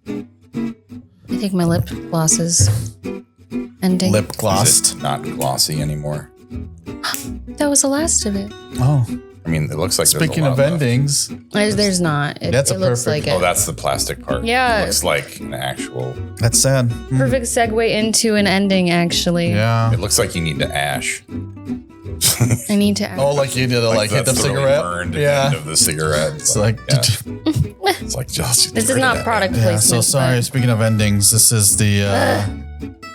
I think my lip gloss is ending. Lip glossed. Is it not glossy anymore? That was the last of it. Oh, I mean, it looks like speaking there's a of lot left. endings, There's not. That's a looks perfect- like Oh, it. that's the plastic part. Yeah. It looks like an actual. that's sad. Perfect segue into an ending, actually. Yeah. It looks like you need to ash. I need to. Oh, like you did to like hit the that's really cigarette. burned Yeah. end of the cigarette. It's like. yeah. It's like just. This is not product Yeah. placement. So sorry. but- Speaking of endings, this is the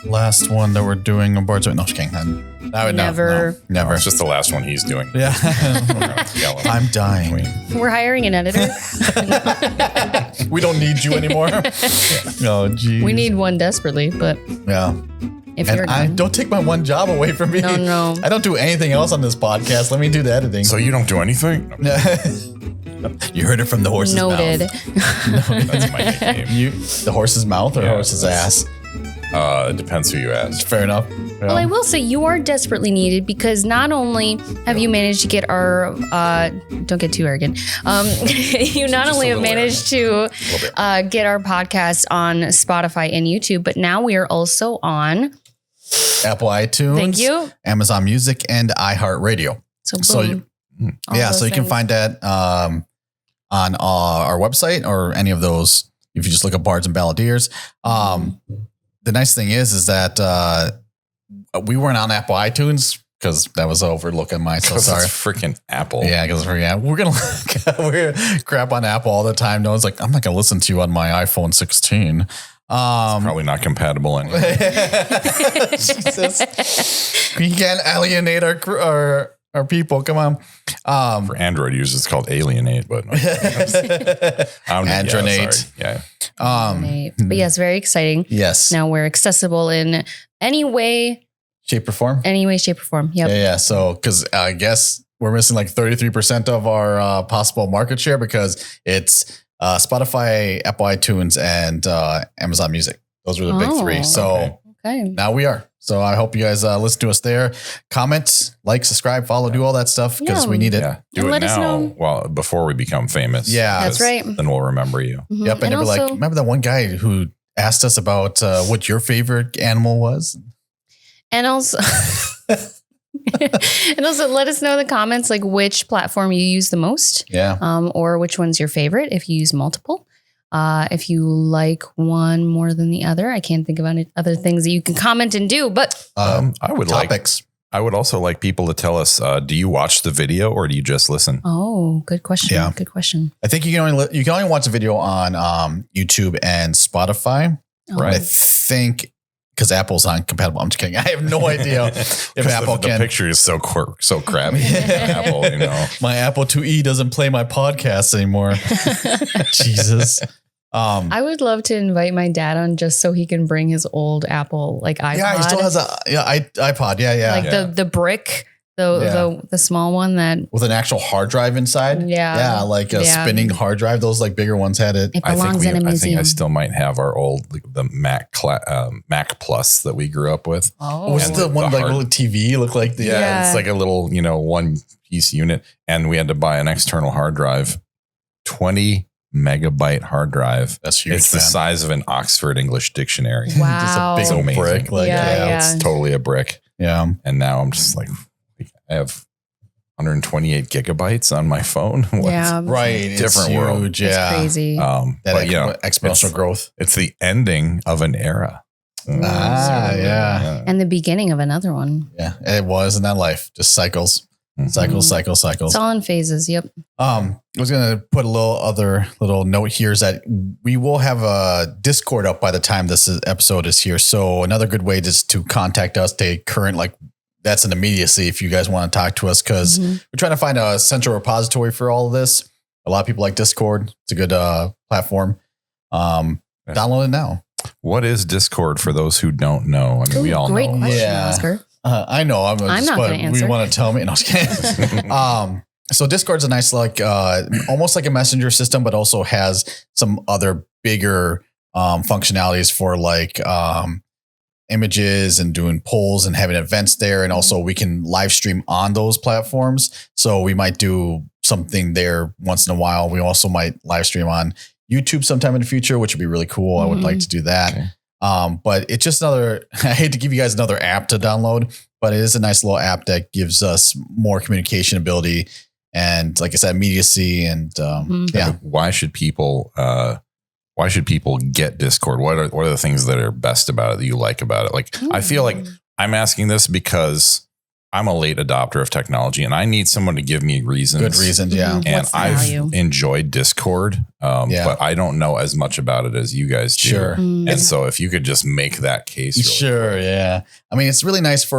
last one that we're doing on Bards. No, just kidding. No, Never. never. It's just the last one he's doing. Yeah. We're gonna yell him I'm dying. between. We're hiring an editor. We don't need you anymore. Oh, geez. We need one desperately, but Yeah. if you're And I done. don't take my one job away from me. No. I don't do anything else on this podcast. Let me do the editing. So you don't do anything? No, You heard it from the horse's Noted. mouth. that's my nickname. The horse's mouth or Yeah, horse's ass? It depends who you ask. Fair enough. Well, I will say you are desperately needed because not only have you managed to get our, don't get too arrogant. You not Just only a have little managed to get our podcast on Spotify and YouTube, but now we are also on. Apple iTunes. Thank you. Amazon Music and iHeartRadio. So boom. So you- All Yeah, those so you can things. find that on our website or any of those. If you just look up Bards and Balladeers. The nice thing is that we weren't on Apple iTunes because that was overlooking my. So sorry. It's freaking Apple. Yeah, because we're gonna we're crap on Apple all the time. No one's like, I'm not gonna listen to you on my iPhone 16. Probably not compatible anyway. Jesus. We can't alienate our people. Come on. For Android users, it's called Alienate, but Andronate. Yeah. But yes, very exciting. Yes. Now we're accessible in any way, Shape or form. shape, or form. Yep. Yeah. So, because I guess we're missing like 33% of our possible market share because it's Spotify, Apple iTunes, and Amazon Music. Those were the big three. So Okay. now we are. So I hope you guys listen to us there. Comment, like, subscribe, follow, do all that stuff because Yeah. we need it. Yeah. Do And it let us now. know. Well, before we become famous. Yeah. That's right. Then we'll remember you. Mhm. Yep. And they were like, also- remember that one guy who asked us about what your favorite animal was? And also, and also let us know in the comments like which platform you use the most, Yeah. or which one's your favorite if you use multiple. If you like one more than the other, I can't think of any other things that you can comment and do. But I would topics. I would also like people to tell us, do you watch the video or do you just listen? oh, good question. Yeah. Good question. I think you can only watch the video on YouTube and Spotify. Right. I think because Apple's not compatible. I'm just kidding. I have no idea if Apple the can. picture is so crappy. Apple, you know. My Apple IIe doesn't play my podcast anymore. Jesus. I would love to invite my dad on just so he can bring his old Apple like iPod. Yeah, he still has a iPod. Yeah. like Yeah. the brick, the small one that With an actual hard drive inside. Yeah. Yeah, like a Yeah. spinning hard drive. Those like bigger ones had it. it I belongs in a think museum. I still might have our old the Mac Mac Plus that we grew up with. oh, Was it the And one the like hard- little TV? Looked like the Yeah, it's like a little, one piece unit, and we had to buy an external hard drive, 20 megabyte hard drive. That's huge. It's the man. size of an Oxford English dictionary. wow. Just a big Amazing. old brick. Like, Yeah. It's totally a brick. yeah. And now I'm just like, I have 128 gigabytes on my phone. What? Yeah. Right. Different it's world. huge, It's yeah. crazy. That But, exponential it's- growth. It's the ending of an era. Ah, yeah. And the beginning of another one. Yeah. It was in that life. Just cycles. Mhm. Cycles. It's all in phases. Yep. I was gonna put a little note here is that we will have a Discord up by the time episode is here. So another good way just to contact us, stay current, like that's an immediacy if you guys want to talk to us because Mhm. we're trying to find a central repository for all of this. A lot of people like Discord. It's a good platform. Download it now. What is Discord for those who don't know? I mean, we Ooh, all great know. question, Yeah. Oscar. I know. I'm not gonna We answer. want to tell me. No, I was kidding. So Discord's a nice, like, almost like a messenger system, but also has some other bigger functionalities for like images and doing polls and having events there. And also we can live stream on those platforms. So we might do something there once in a while. We also might live stream on YouTube sometime in the future, which would be really cool. I would like to do that. Okay. But it's just I hate to give you guys another app to download, but it is a nice little app that gives us more communication ability. And like I said, immediacy and yeah. Why should people get Discord? What are the things that are best about it that you like about it? Like, I feel like I'm asking this because I'm a late adopter of technology and I need someone to give me reasons. Good reasons. Yeah. And I've enjoyed Discord, but I don't know as much about it as you guys do. Sure. And so if you could just make that case. Really sure. quick. Yeah. I mean, it's really nice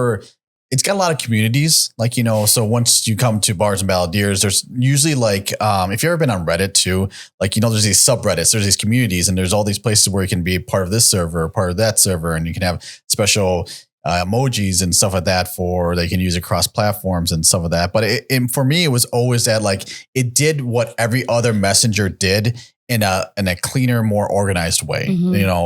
it's got a lot of communities, like, so once you come to Bards and Balladeers, there's usually like, if you've ever been on Reddit too, like, there's these subreddits, there's these communities, and there's all these places where you can be part of this server, part of that server, and you can have special emojis and stuff like that they can use across platforms and stuff like that. But for me, it was always that, like, it did what every other messenger did in a cleaner, more organized way,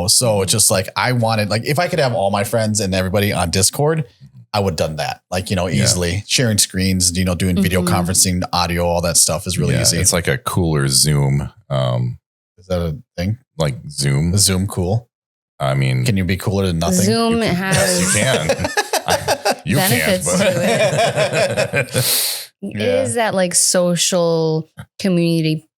So it's just like, I wanted, like, if I could have all my friends and everybody on Discord, I would have done that, like, easily sharing screens, doing video conferencing, audio, all that stuff is really easy. It's like a cooler Zoom. Is that a thing? Like Zoom? Is Zoom cool? I mean, can you be cooler than nothing? Zoom has you can. You benefits can, to it. It is that like social community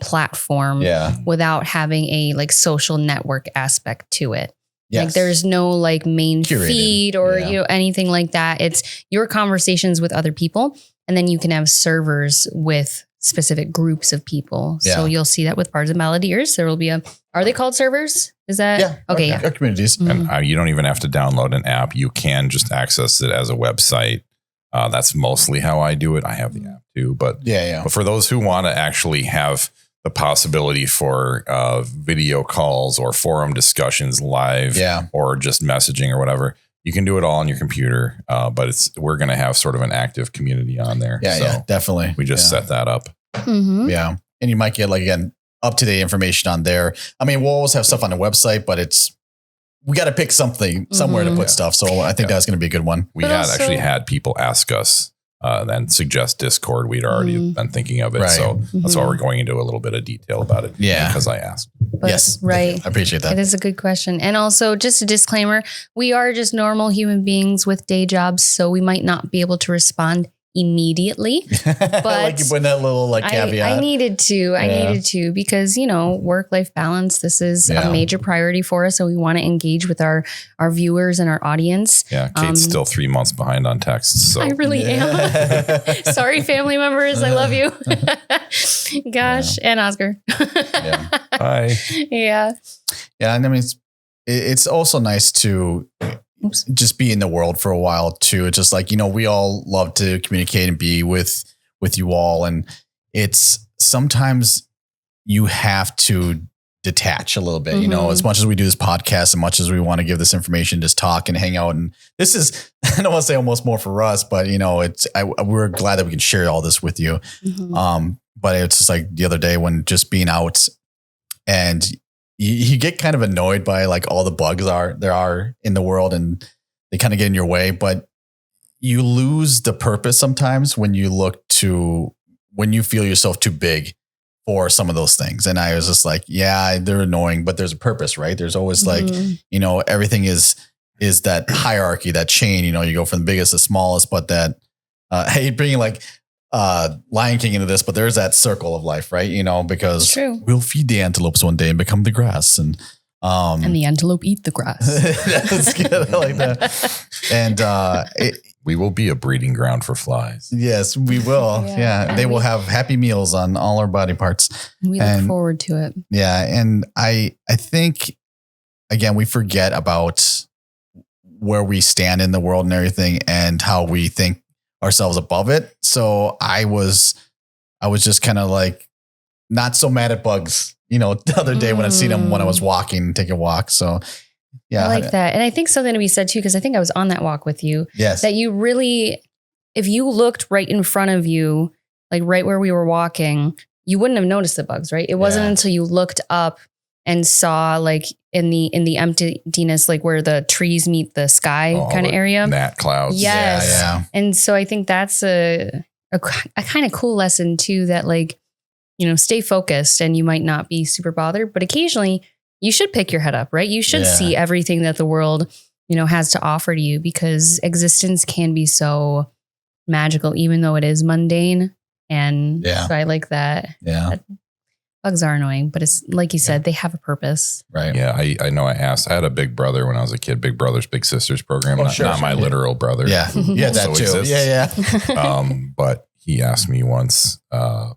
platform without having a like social network aspect to it. Yes. Like there's no like main feed or anything like that. It's your conversations with other people, and then you can have servers with specific groups of people. Yeah. So you'll see that with Bards and Balladeers. There will be are they called servers? Is that okay? Our communities, and you don't even have to download an app. You can just access it as a website. That's mostly how I do it. I have the app too, but But for those who want to actually have the possibility for video calls or forum discussions live or just messaging or whatever, you can do it all on your computer. But we're going to have sort of an active community on there. Yeah, definitely. We just set that up. Mm-hmm. Yeah. And you might get, like, again, up-to-date information on there. I mean, we'll always have stuff on the website, but we got to pick something somewhere to put stuff. So I think that's going to be a good one. We actually had people ask us then suggest Discord. We'd already been thinking of it. Right. So that's why we're going into a little bit of detail about it. Yeah. Because I asked. Yes. Right. I appreciate that. It is a good question. And also, just a disclaimer, we are just normal human beings with day jobs. So we might not be able to respond immediately. But like you put in that little caveat. I needed to because, work-life balance, this is a major priority for us. So we want to engage with our viewers and our audience. Yeah. Kate's still 3 months behind on texts. So I really am. Sorry, family members. I love you. Gosh. And Oscar. Bye. Yeah. Yeah. And I mean, it's also nice to just be in the world for a while too. It's just like, we all love to communicate and be with you all. And it's sometimes you have to detach a little bit, as much as we do this podcast, as much as we want to give this information, just talk and hang out. And this is, I don't want to say almost more for us, but we're glad that we can share all this with you. But it's just like the other day when just being out and you get kind of annoyed by like all the bugs there are in the world and they kind of get in your way, but you lose the purpose sometimes when you feel yourself too big for some of those things. And I was just like, yeah, they're annoying, but there's a purpose, right? There's always like, everything is that hierarchy, that chain, you go from the biggest to smallest, but that, hey, bringing like, Lion King into this, but there's that circle of life, right? Because we'll feed the antelopes one day and become the grass, and the antelope eat the grass. That's good. I like that. And we will be a breeding ground for flies. Yes, we will. Yeah. They will have happy meals on all our body parts. We look forward to it. Yeah, and I think again we forget about where we stand in the world and everything, and how we think ourselves above it. So I was just kind of like not so mad at bugs, the other day when I seen them when I was walking, taking a walk. So yeah, I like that. And I think something to be said too, because I think I was on that walk with you. Yes. That you really, if you looked right in front of you, like right where we were walking, you wouldn't have noticed the bugs, right? It wasn't until you looked up and saw like in the emptiness, like where the trees meet the sky kind of area. Gnat clouds. Yes. Yeah. And so I think that's a kind of cool lesson too, that like, stay focused and you might not be super bothered, but occasionally you should pick your head up, right? You should see everything that the world, has to offer to you, because existence can be so magical, even though it is mundane. And so I like that. Yeah. Bugs are annoying, but it's like you said, they have a purpose. Right. Yeah. I know I had a big brother when I was a kid, Big Brothers, Big Sisters program. Not my literal brother. Yeah. Yeah. That too. Exists. Yeah. But he asked me once, I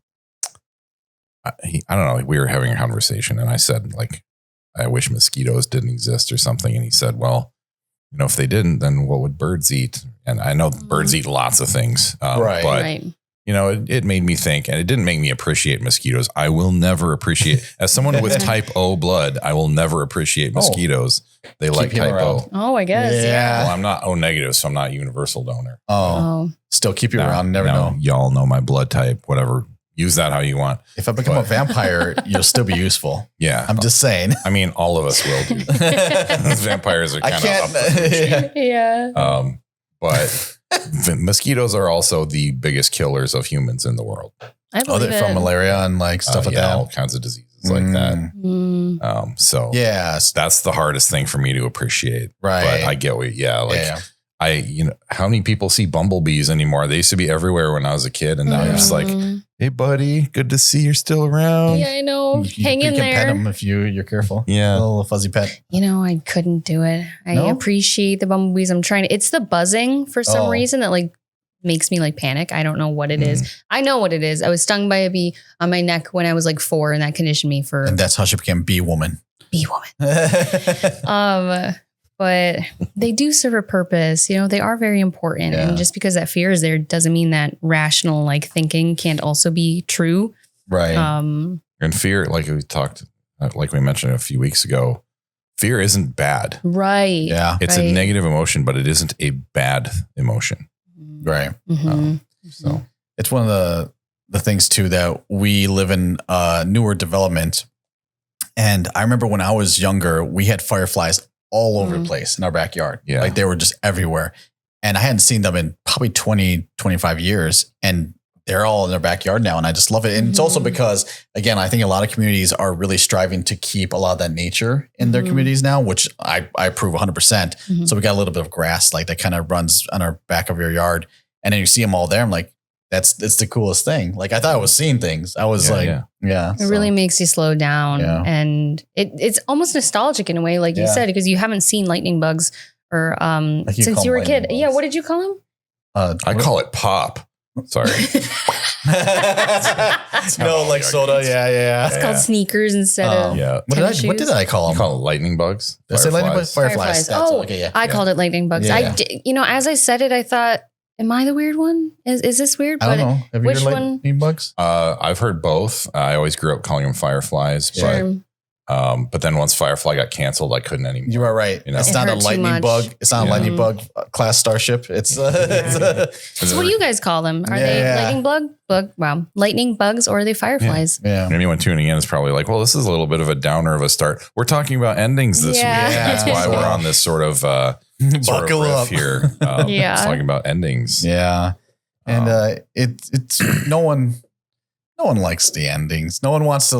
don't know, we were having a conversation and I said, like, I wish mosquitoes didn't exist or something. And he said, well, if they didn't, then what would birds eat? And I know birds eat lots of things. But it made me think, and it didn't make me appreciate mosquitoes. I will never appreciate, as someone with type O blood, I will never appreciate mosquitoes. They like type O. Oh, I guess. Yeah. Well, I'm not O negative, so I'm not a universal donor. Still keep you around. Never know. Y'all know my blood type, whatever. Use that how you want. If I become a vampire, you'll still be useful. Yeah. I'm just saying. I mean, all of us will do. Vampires are kind of up for Yeah. But mosquitoes are also the biggest killers of humans in the world. I believe they're from malaria and stuff like that. All kinds of diseases like that. So that's the hardest thing for me to appreciate. Right. But I get what, how many people see bumblebees anymore? They used to be everywhere when I was a kid, and now I'm just like, hey, buddy, good to see you're still around. Yeah, I know. Hang in there. You can pet them if you're careful. Yeah, a little fuzzy pet. I couldn't do it. I appreciate the bumblebees. I'm trying to. It's the buzzing for some reason that makes me panic. I don't know what it is. I know what it is. I was stung by a bee on my neck when I was 4, and that conditioned me for. And that's how she became Bee Woman. Bee Woman. But they do serve a purpose. They are very important. And just because that fear is there doesn't mean that rational thinking can't also be true. Right. And fear, like we mentioned a few weeks ago, fear isn't bad. Right. Yeah. It's a negative emotion, but it isn't a bad emotion. Right. So it's one of the things too that we live in newer development. And I remember when I was younger, we had fireflies all over the place in our backyard. Yeah. They were just everywhere. And I hadn't seen them in probably 20, 25 years. And they're all in their backyard now. And I just love it. And it's also because, again, I think a lot of communities are really striving to keep a lot of that nature in their communities now, which I approve 100%. So we got a little bit of grass that kind of runs on our back of your yard. And then you see them all there. I'm like, it's the coolest thing. I thought I was seeing things. I was It really makes you slow down. Yeah. And it's almost nostalgic in a way, like you said, because you haven't seen lightning bugs or since you were a kid. Bugs. Yeah. What did you call them? I call it pop. Sorry. No, soda. Yeah. It's called sneakers instead of What did I call them? You call it lightning bugs? Did I say lightning bugs? Fireflies. I called it lightning bugs. As I said it, I thought, am I the weird one? Is this weird? I don't know. Have you heard lightning bugs? I've heard both. I always grew up calling them fireflies, but then once Firefly got canceled, I couldn't anymore. You are right. It's not a lightning bug. It's not a lightning bug class starship. It's so what do you guys call them? Are they lightning bug? Wow, lightning bugs, or are they fireflies? Yeah. Anyone tuning in is probably like, well, this is a little bit of a downer of a start. We're talking about endings this week. That's why we're on this sort of buckle up here. Talking about endings. Yeah. And it's no one likes the endings. No one wants to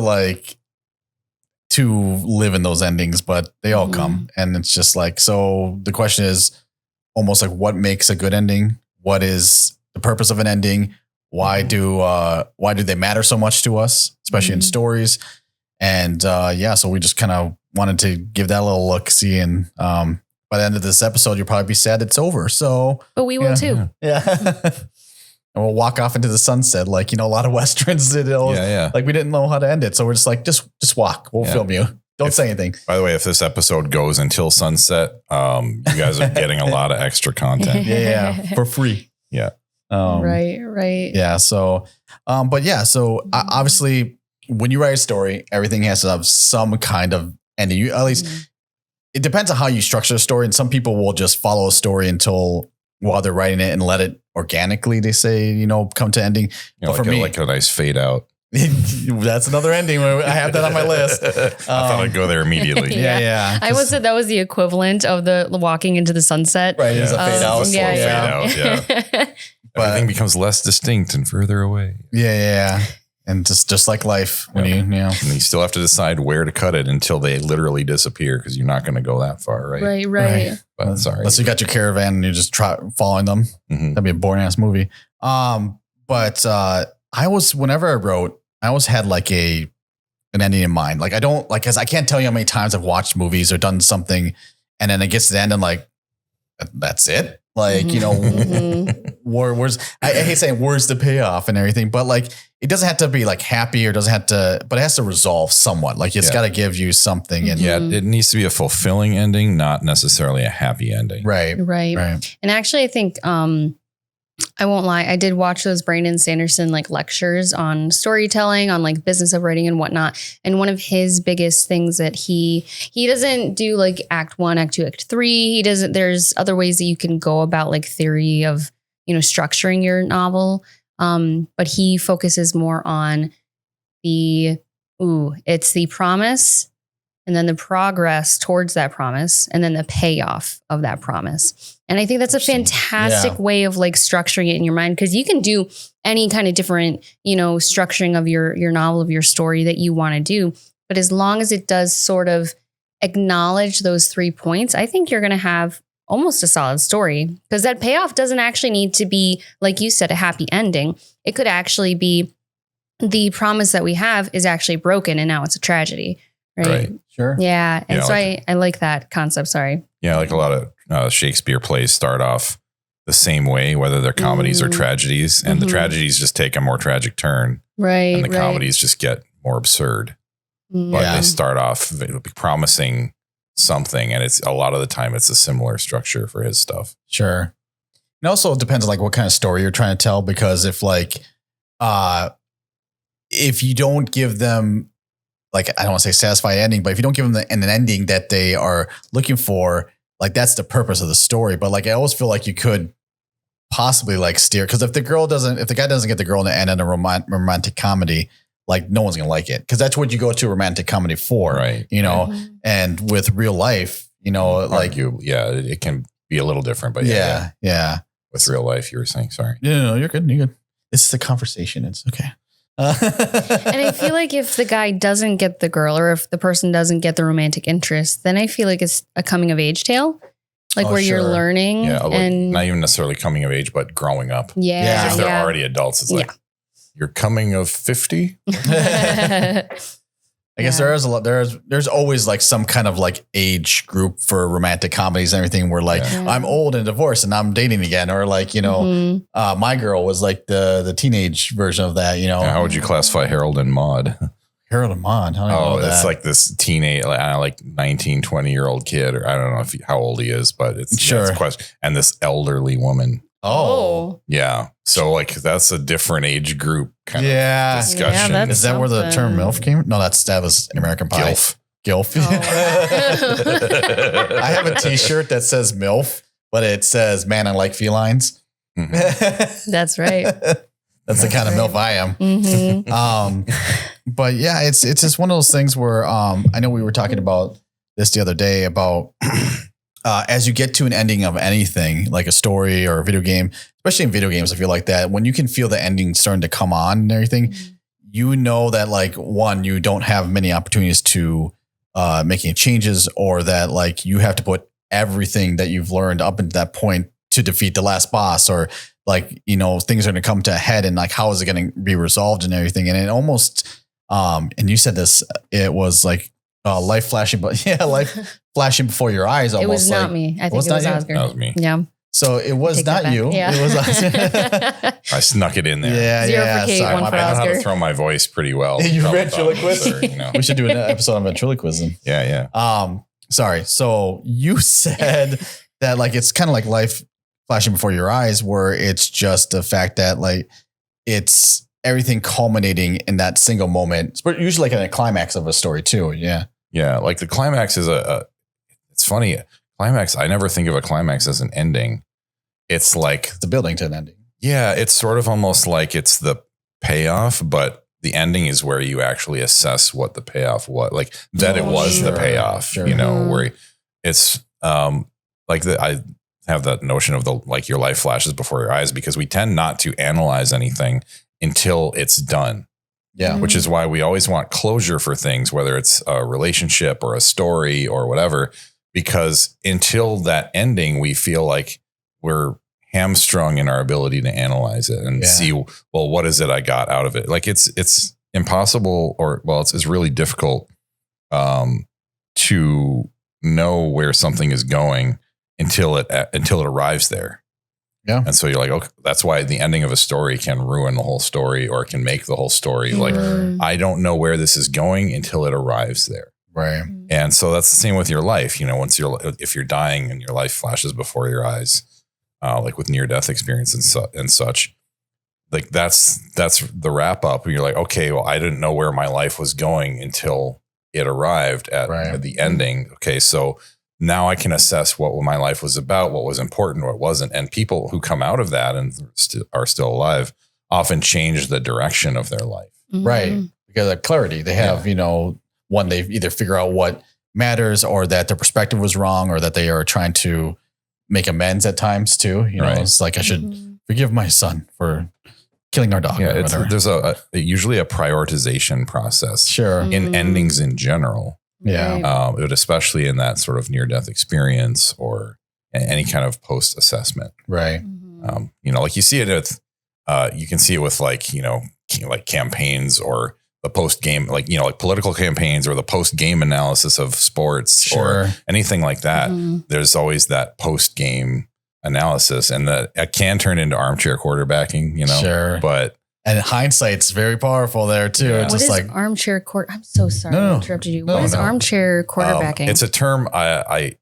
live in those endings, but they all come. And it's just so the question is almost what makes a good ending? What is the purpose of an ending? Why do they matter so much to us, especially in stories? And so we just kind of wanted to give that a little look, see, and by the end of this episode, you'll probably be sad it's over. So, but we will too. Yeah. And we'll walk off into the sunset, a lot of Westerns did. We didn't know how to end it. So we're just walk. We'll film you. Don't say anything. By the way, if this episode goes until sunset, you guys are getting a lot of extra content. For free. Yeah. Right. Yeah. So, so obviously when you write a story, everything has to have some kind of ending. You, at least it depends on how you structure a story. And some people will just follow a story while they're writing it and let it organically, they say, come to ending. But for me, a nice fade out. That's another ending. I have that on my list. I thought I'd go there immediately. Yeah. I would say that was the equivalent of the walking into the sunset. Right. It's a fade out. Fade out. But everything becomes less distinct and further away. Yeah. And just like life, when you know, and you still have to decide where to cut it until they literally disappear, because you're not going to go that far, right? Right. But sorry, unless you got your caravan and you're just following them, that'd be a boring ass movie. But whenever I wrote, I always had like an ending in mind. Like I don't like, cause I can't tell you how many times I've watched movies or done something, and then it gets to the end and like, that's it. Like, you know, where's I hate saying where's the payoff and everything, but like it doesn't have to be like happy, or doesn't have to, but it has to resolve somewhat. Like it's got to give you something. And it needs to be a fulfilling ending, not necessarily a happy ending. Right. And actually, I think I won't lie, I did watch those Brandon Sanderson like lectures on storytelling, on like business of writing and whatnot. And one of his biggest things that he doesn't do like act 1, act 2, act 3. He doesn't, there's other ways that you can go about like theory of, you know, structuring your novel. But he focuses more on it's the promise, and then the progress towards that promise, and then the payoff of that promise. And I think that's a fantastic way of like structuring it in your mind, because you can do any kind of different, you know, structuring of your novel, of your story that you want to do. But as long as it does sort of acknowledge those 3 points, I think you're going to have almost a solid story, because that payoff doesn't actually need to be, like you said, a happy ending. It could actually be the promise that we have is actually broken and now it's a tragedy. Right. Sure. Yeah. And so I like that concept. Sorry. Yeah. Like a lot of Shakespeare plays start off the same way, whether they're comedies or tragedies, and the tragedies just take a more tragic turn. Right. And the comedies just get more absurd. But they start off promising something. And it's a lot of the time it's a similar structure for his stuff. Sure. And also it depends on like what kind of story you're trying to tell, because if like, if you don't give them, like, I don't want to say satisfying ending, but if you don't give them an ending that they are looking for, like that's the purpose of the story. But like, I always feel like you could possibly like steer, because if the guy doesn't get the girl in the end in a romantic comedy, like no one's going to like it, because that's what you go to a romantic comedy for, right? You know, and with real life, you know, like it can be a little different, but yeah. With real life, you were saying, sorry. No, you're good. You're good. This is a conversation. It's okay. And I feel like if the guy doesn't get the girl, or if the person doesn't get the romantic interest, then I feel like it's a coming of age tale, like where you're learning, and not even necessarily coming of age, but growing up. Yeah. If they're already adults, it's like you're coming of 50. I guess there is a lot. There's always like some kind of like age group for romantic comedies and everything, where like I'm old and divorced and I'm dating again, or like, you know, My Girl was like the teenage version of that, you know. How would you classify Harold and Maude? Harold and Maude. It's like this teenage, like 19, 20-year-old kid, or I don't know how old he is, but it's a question. And this elderly woman. Oh, yeah. So like that's a different age group kind of discussion. Yeah, is that where the term MILF came? No, that was an American Pie. Gilf. Oh. I have a T-shirt that says MILF, but it says "Man, I like felines." Mm-hmm. That's right. That's the kind of MILF I am. Mm-hmm. But yeah, it's just one of those things where I know we were talking about this the other day about. As you get to an ending of anything, like a story or a video game, especially in video games, I feel like that when you can feel the ending starting to come on and everything, you know that like one, you don't have many opportunities to making changes, or that like you have to put everything that you've learned up into that point to defeat the last boss, or like, you know, things are going to come to a head, and like, how is it going to be resolved and everything. And it almost, and you said this, it was like, life flashing, but life flashing before your eyes. Almost. It was not me. I think it was Oscar. That was me. Yeah. So it was not you. Yeah. It was Oscar. I snuck it in there. Yeah. 0 for Kate, Sorry, 1 for I know Oscar. how to throw my voice pretty well. You ventriloquist. You know. We should do an episode on ventriloquism. Yeah. Sorry. So you said that like it's kind of like life flashing before your eyes, where it's just the fact that like it's everything culminating in that single moment. It's usually like in a climax of a story too. Yeah. Yeah, like the climax is it's funny. Climax, I never think of a climax as an ending. It's like the building to an ending. Yeah, it's sort of almost like it's the payoff, but the ending is where you actually assess what the payoff was. Like that it was the payoff, you know, where it's like I have that notion of the like your life flashes before your eyes, because we tend not to analyze anything until it's done. Yeah. Which is why we always want closure for things, whether it's a relationship or a story or whatever, because until that ending, we feel like we're hamstrung in our ability to analyze it and see, well, what is it I got out of it? Like it's impossible, or it's really difficult to know where something is going until it arrives there. Yeah. And so you're like, okay, that's why the ending of a story can ruin the whole story or it can make the whole story. Like, I don't know where this is going until it arrives there. Right. And so that's the same with your life. You know, if you're dying and your life flashes before your eyes, like with near death experience and such, like that's the wrap up. And you're like, okay, well, I didn't know where my life was going until it arrived at the ending. Okay. So now I can assess what my life was about, what was important, what wasn't. And people who come out of that and are still alive often change the direction of their life. Right. Because of clarity, they have, one, they either figure out what matters or that their perspective was wrong or that they are trying to make amends at times too. It's like, I should forgive my son for killing our dog. Yeah. There's usually a prioritization process. Sure. In endings in general. Yeah. But especially in that sort of near-death experience or any kind of post-assessment. Right. Like you see it with, you can see it with like campaigns or the post-game, like political campaigns or the post-game analysis of sports or anything like that. There's always that post-game analysis, and that it can turn into armchair quarterbacking, but and hindsight's very powerful there too. Yeah. It's what just is like armchair court? I'm so sorry I interrupted you. What is armchair quarterbacking? It's a term I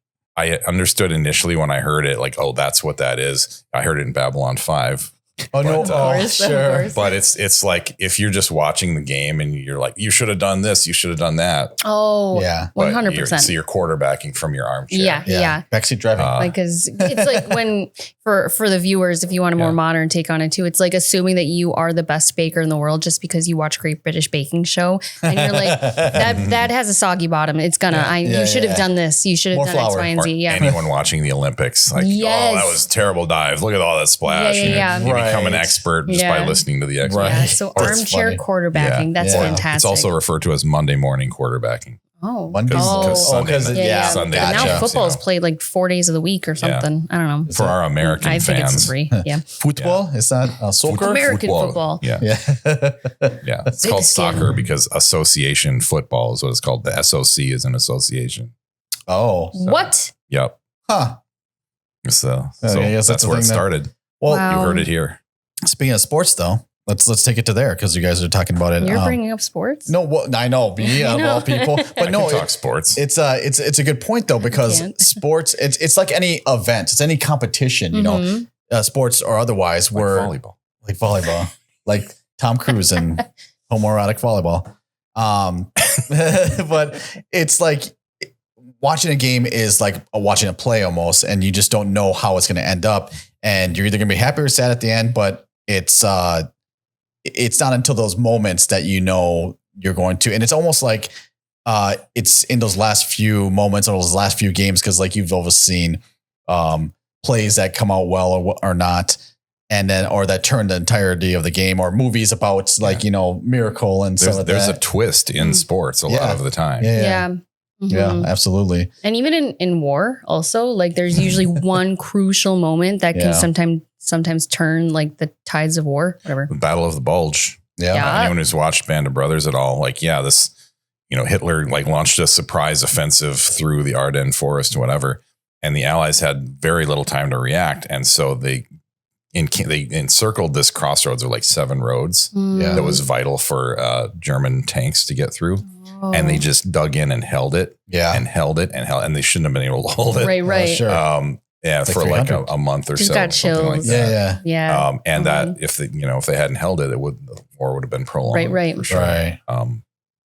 understood initially when I heard it, like, oh, that's what that is. I heard it in Babylon 5. Oh, no. Sure. But it's like, if you're just watching the game and you're like, you should have done this, you should have done that. Oh, yeah. 100%. So you're quarterbacking from your armchair. Yeah. Backseat driving. Because it's like when, for the viewers, if you want a more modern take on it too, it's like assuming that you are the best baker in the world just because you watch Great British Baking Show. And you're like, that has a soggy bottom. It's gonna, you should have done this. You should have done X, Y, and Z. Yeah. Anyone watching the Olympics, like, oh, that was a terrible dive. Look at all that splash. You become an expert just by listening to the expert. Yeah, so armchair quarterbacking, that's fantastic. It's also referred to as Monday morning quarterbacking. Oh, because Sunday now football is played like 4 days of the week or something. I don't know. For our American fans, I think it's free. Yeah, football is that soccer? American football. Yeah. It's called soccer because association football is what it's called. The SOC is an association. Oh, what? Yep. Huh. So that's where it started. Well, you heard it here. Speaking of sports, though. Let's take it to there because you guys are talking about it. You're bringing up sports? No, well, I know, of all people, but no, talk sports. It's a good point though because sports it's like any event, it's any competition, sports or otherwise. Like volleyball, like Tom Cruise and homoerotic volleyball. But it's like watching a game is like watching a play almost, and you just don't know how it's going to end up, and you're either going to be happy or sad at the end, but it's not until those moments that you're going to, and it's almost like it's in those last few moments or those last few games because like you've always seen plays that come out well or not, and then or that turn the entirety of the game, or movies about miracle and stuff like that. There's a twist in sports a lot of the time. Yeah, absolutely. And even in war also, like there's usually one crucial moment that can sometimes turn like the tides of war, whatever. The Battle of the Bulge. Yeah. Anyone who's watched Band of Brothers at all, like, this, Hitler like launched a surprise offensive through the Ardennes forest, whatever. And the Allies had very little time to react. And so they encircled this crossroads of like 7 roads that was vital for German tanks to get through. And they just dug in and held it and held it and they shouldn't have been able to hold it. Right. Sure. For like a month or just so. Got chills. Like that. Yeah. And that if they hadn't held it, the war would have been prolonged. Right. For sure. Right.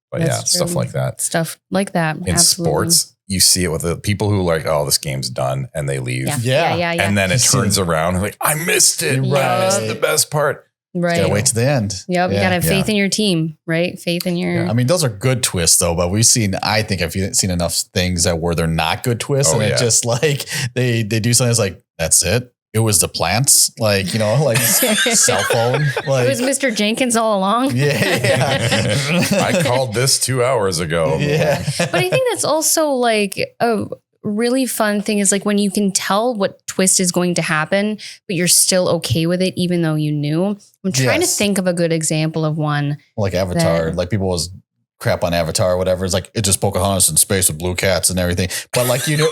But stuff like that. Stuff like that. In sports, you see it with the people who like, oh, this game's done, and they leave. Yeah. And then it turns around and like, I missed it. Right. I missed the best part. Right. You gotta wait to the end. Yep. You gotta have faith in your team, right? Faith in your. I mean, those are good twists though, but I've seen enough things that where they're not good twists. And it's just like they do something that's like, that's it. it was the plants, like, you know, like cell phone. Like, it was Mr. Jenkins all along. Yeah. I called this 2 hours ago. Yeah. But I think that's also like a really fun thing is like when you can tell what twist is going to happen, but you're still okay with it, even though you knew. I'm trying to think of a good example of one. Like Avatar, like people was crap on Avatar or whatever. It's like, it just Pocahontas in space with blue cats and everything. But like, you know,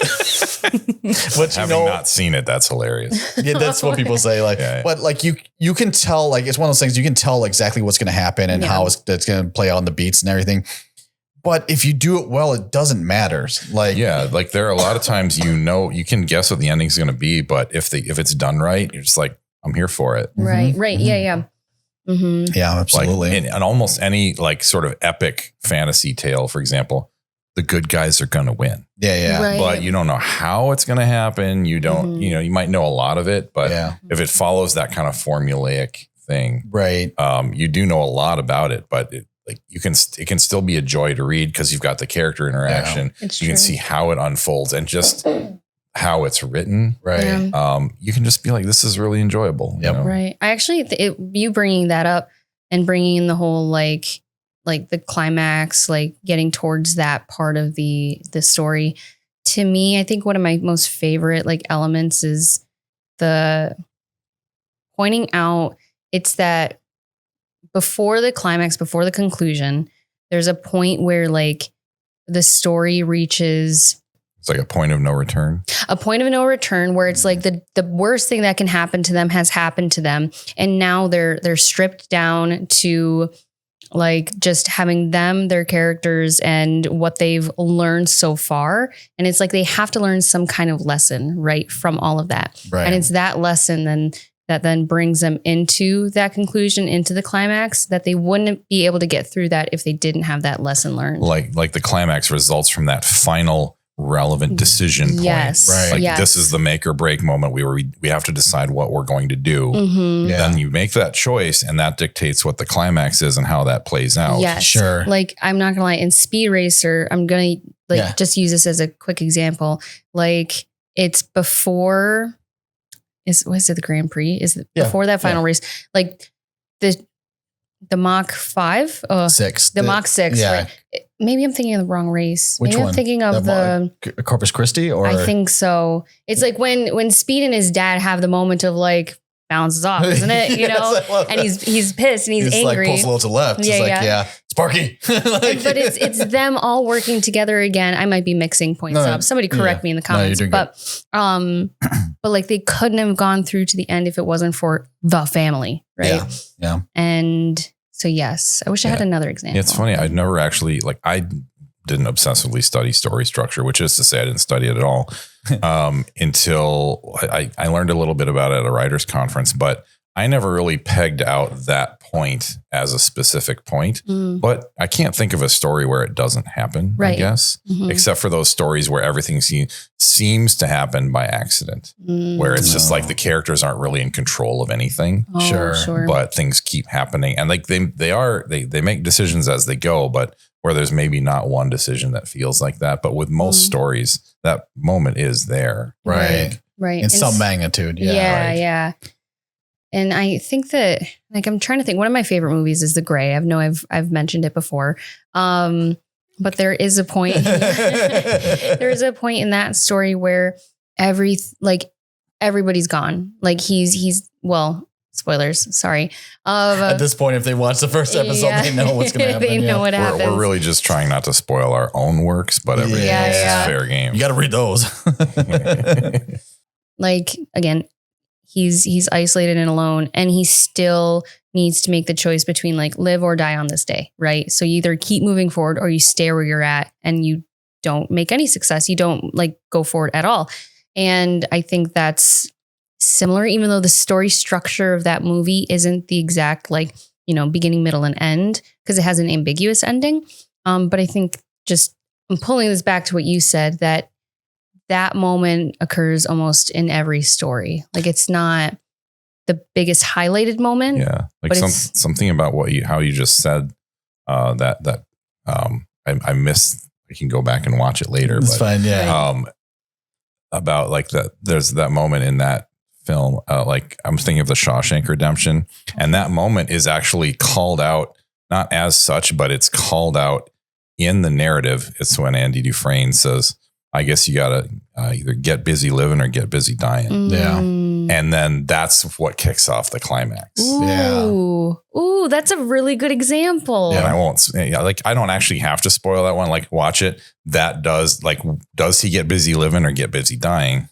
but having not seen it, that's hilarious. Yeah, that's what people say. Like, but like you can tell, like, it's one of those things you can tell exactly what's going to happen and how it's going to play out on the beats and everything. But if you do it well, it doesn't matter. Like, yeah, like there are a lot of times, you know, you can guess what the ending's going to be, but if it's done right, you're just like, I'm here for it. Right. Right. Yeah. Yeah. Mm-hmm. Yeah, absolutely. Like in almost any like sort of epic fantasy tale, for example, the good guys are going to win. Yeah, yeah. Right. But you don't know how it's going to happen. You don't, you know, you might know a lot of it, but if it follows that kind of formulaic thing, right? You do know a lot about it, but it can still be a joy to read because you've got the character interaction. Yeah, you can see how it unfolds and just how it's written. Right. Yeah. You can just be like, this is really enjoyable. Yep. You know? Right. I actually, you bringing that up and bringing in the whole, like the climax, like getting towards that part of the story. To me, I think one of my most favorite like elements is the pointing out it's that before the climax, before the conclusion, there's a point where like the story reaches, it's like a point of no return. A point of no return where it's like the worst thing that can happen to them has happened to them. And now they're stripped down to like just having them, their characters and what they've learned so far. And it's like they have to learn some kind of lesson, right, from all of that. Right. And it's that lesson that then brings them into that conclusion, into the climax, that they wouldn't be able to get through that if they didn't have that lesson learned. Like the climax results from that final relevant decision point. Yes. Right. Like this is the make or break moment we have to decide what we're going to do. Mm-hmm. Yeah. Then you make that choice and that dictates what the climax is and how that plays out. Yes. Sure. Like, I'm not gonna lie, in Speed Racer, I'm gonna just use this as a quick example. Like it's before, was it the Grand Prix? Is it before that final race? Like the Mach 5? 6. The Mach 6, yeah. right? Maybe I'm thinking of the wrong race. Which Maybe one? I'm thinking of the Corpus Christi, or I think so. It's like when Speed and his dad have the moment of like bounces off, isn't it? You know, and he's pissed and he's angry. Like pulls a little to the left. Yeah, it's like, Sparky. But it's them all working together again. I might be mixing points up. Somebody correct me in the comments. But like they couldn't have gone through to the end if it wasn't for the family, right? Yeah. And so yes, I wish I had another example. It's funny. I'd never actually I didn't obsessively study story structure, which is to say I didn't study it at all until I learned a little bit about it at a writer's conference, but I never really pegged out that point as a specific point, but I can't think of a story where it doesn't happen, I guess, except for those stories where everything seems to happen by accident, where it's just like the characters aren't really in control of anything. Sure. But things keep happening. And like they make decisions as they go, but where there's maybe not one decision that feels like that. But with most stories, that moment is there. Right. In some magnitude. Yeah. Yeah. And I think that, like, I'm trying to think, one of my favorite movies is The Grey. I know I've mentioned it before. But there is a point, there is a point in that story where everybody's gone. Like he's spoilers, sorry. At this point, if they watch the first episode, they know what's going to happen. They know what happens. We're really just trying not to spoil our own works, but everything else is fair game. You got to read those. Like, again, he's isolated and alone, and he still needs to make the choice between like live or die on this day, right? So you either keep moving forward or you stay where you're at and you don't make any success. You don't like go forward at all. And I think that's similar, even though the story structure of that movie isn't the exact like, beginning, middle, and end, because it has an ambiguous ending. But I think just I'm pulling this back to what you said, that moment occurs almost in every story. Like it's not the biggest highlighted moment. Yeah. Like something about how you just said that I missed. I can go back and watch it later. It's fine. Yeah. About like that, there's that moment in that film. Like I'm thinking of the Shawshank Redemption, and that moment is actually called out, not as such, but it's called out in the narrative. It's when Andy Dufresne says, I guess you got to either get busy living or get busy dying. Yeah. And then that's what kicks off the climax. Ooh. Ooh, that's a really good example. Yeah, and I don't actually have to spoil that one. Like, watch it. That does he get busy living or get busy dying?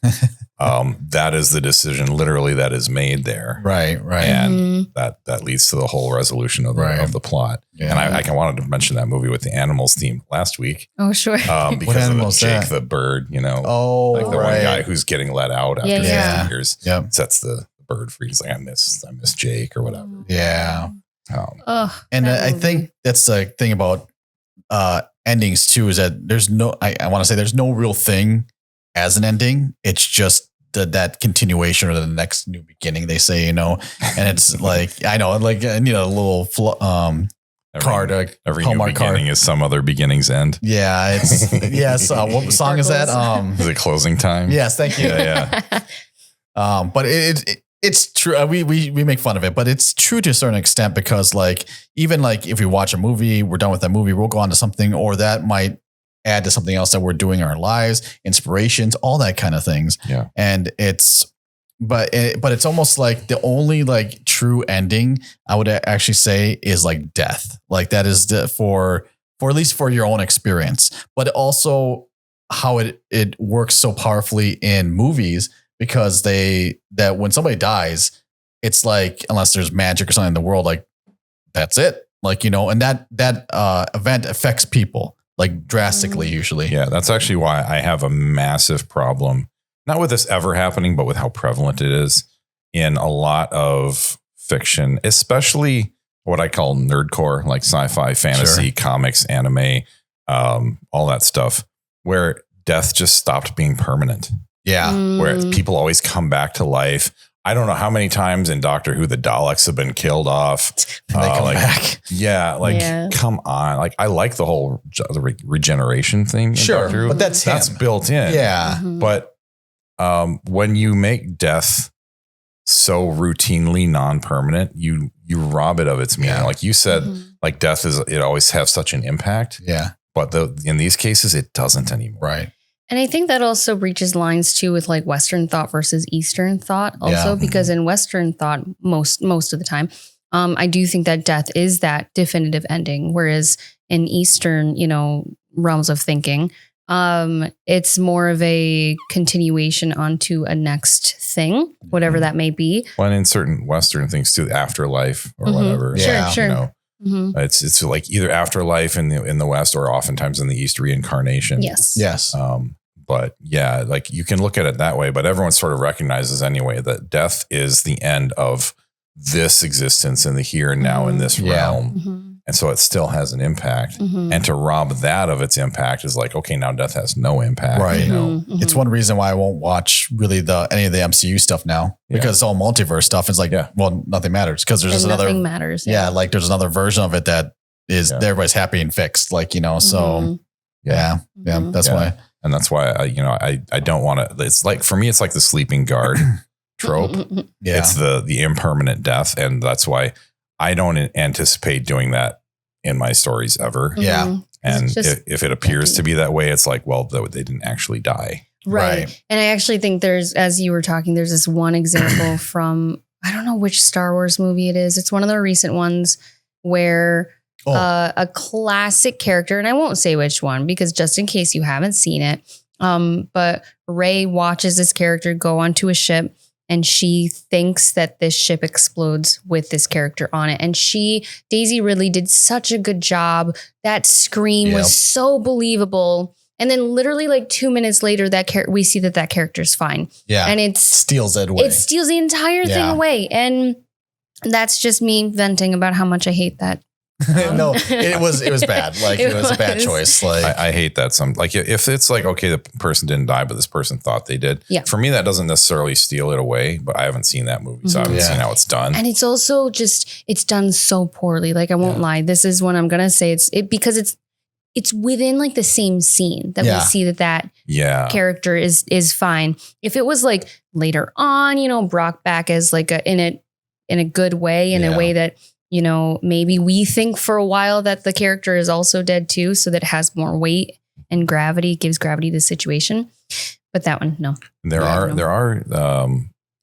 That is the decision literally that is made there. Right. And that leads to the whole resolution of the plot. Yeah. And I wanted to mention that movie with the animals theme last week. Oh, sure. Because of Jake the bird, like the one guy who's getting let out after 50 years sets the bird free. He's like, I miss Jake or whatever. Yeah. And I think that's the thing about endings too, is that there's no, I want to say there's no real thing as an ending. It's just that continuation or the next new beginning, they say, and it's like, I know, like, I need a little card. Every new beginning is some other beginning's end. Yeah. It's, yes. What song is that? Is it Closing Time? Yes. Thank you. Yeah. But it's true. We make fun of it, but it's true to a certain extent, because like, even like if we watch a movie, we're done with that movie, we'll go on to something, or that might add to something else that we're doing in our lives, inspirations, all that kind of things. Yeah. And but it's almost like the only like true ending I would actually say is like death. Like that is for at least for your own experience, but also how it works so powerfully in movies, because that when somebody dies, it's like, unless there's magic or something in the world, like that's it. Like, and that event affects people like drastically usually. Yeah. That's actually why I have a massive problem, not with this ever happening, but with how prevalent it is in a lot of fiction, especially what I call nerdcore, like sci-fi, fantasy, comics, anime, all that stuff, where death just stopped being permanent. Yeah. Where people always come back to life. I don't know how many times in Doctor Who the Daleks have been killed off. And they come back. Yeah. Come on. Like, I like the whole regeneration thing. Sure. Doctor Who, but that's built in. Yeah. Mm-hmm. But when you make death so routinely non-permanent, you rob it of its meaning. Yeah. Like you said, like death it always has such an impact. Yeah. But in these cases, it doesn't anymore. Right. And I think that also reaches lines too with like Western thought versus Eastern thought also, because in Western thought, most of the time, I do think that death is that definitive ending. Whereas in Eastern, realms of thinking, it's more of a continuation onto a next thing, whatever that may be. Well, and in certain Western things too, afterlife or whatever. Yeah. Sure. It's like either afterlife in the West, or oftentimes in the East, reincarnation. Yes. But yeah, like you can look at it that way, but everyone sort of recognizes anyway that death is the end of this existence in the here and now in this realm. And so it still has an impact. And to rob that of its impact is like, okay, now death has no impact. Right. It's one reason why I won't watch really any of the MCU stuff now, because it's all multiverse stuff. It's like, well, nothing matters, because there's just nothing matters. Yeah. Like there's another version of it that is everybody's happy and fixed. Like, so that's why. And that's why I don't want to, it's like, for me, it's like the sleeping guard trope. It's the impermanent death. And that's why I don't anticipate doing that in my stories ever. Yeah. And if it appears to be that way, it's like, well, they didn't actually die. Right. And I actually think as you were talking, there's this one example from, I don't know which Star Wars movie it is. It's one of the recent ones where a classic character, and I won't say which one, because just in case you haven't seen it, but Rey watches this character go onto a ship, and she thinks that this ship explodes with this character on it. And Daisy Ridley did such a good job. That scream was so believable. And then literally like 2 minutes later, we see that character's fine. Yeah. And it steals it away. It steals the entire thing away. And that's just me venting about how much I hate that. No, it was bad. Like it was a bad choice. Like I hate that. Like if it's like, okay, the person didn't die, but this person thought they did. Yeah. For me, that doesn't necessarily steal it away, but I haven't seen that movie, so I haven't seen how it's done. And it's also it's done so poorly. Like I won't lie. This is one I'm going to say because it's within like the same scene that we see that character is fine. If it was like later on, you know, brought back as like in a good way, in a way that, you know, maybe we think for a while that the character is also dead too, so that it has more weight and gravity, gives gravity to the situation. But that one, no. There are,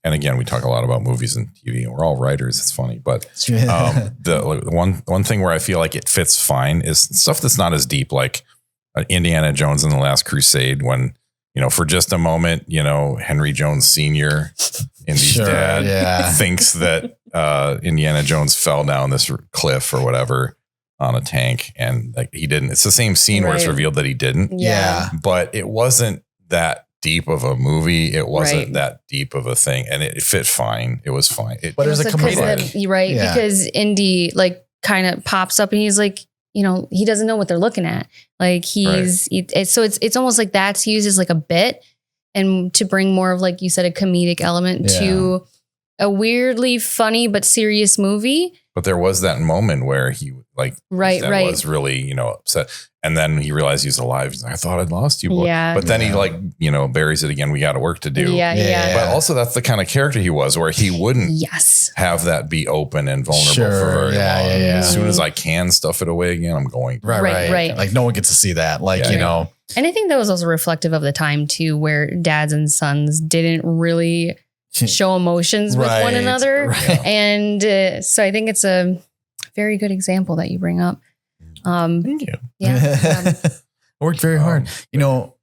and again, we talk a lot about movies and TV, and we're all writers. It's funny, but the one thing where I feel like it fits fine is stuff that's not as deep, like Indiana Jones and the Last Crusade. When, you know, for just a moment, you know, Henry Jones Sr., Indy's dad, thinks that Indiana Jones fell down this cliff or whatever on a tank, and like he didn't. It's the same scene where it's revealed that he didn't. Yeah, but it wasn't that deep of a movie. It wasn't that deep of a thing, and it fit fine. It was fine. But there's a comedic, right? Yeah. Because Indy like kind of pops up and he's like, you know, he doesn't know what they're looking at. Like so it's almost like that's used as like a bit, and to bring more of, like you said, a comedic element to a weirdly funny but serious movie. But there was that moment where he like was really, you know, upset. And then he realized he's alive. He's like, I thought I'd lost you. Boy. Yeah. But then he like, you know, buries it again. We got work to do. Yeah. But also that's the kind of character he was, where he wouldn't have that be open and vulnerable for very long. As soon as I can stuff it away again, I'm going. Right. Like no one gets to see that. Like, you know. And I think that was also reflective of the time too, where dads and sons didn't really show emotions with one another. Right. And so I think it's a very good example that you bring up. Thank you. Yeah. Worked very hard. You know,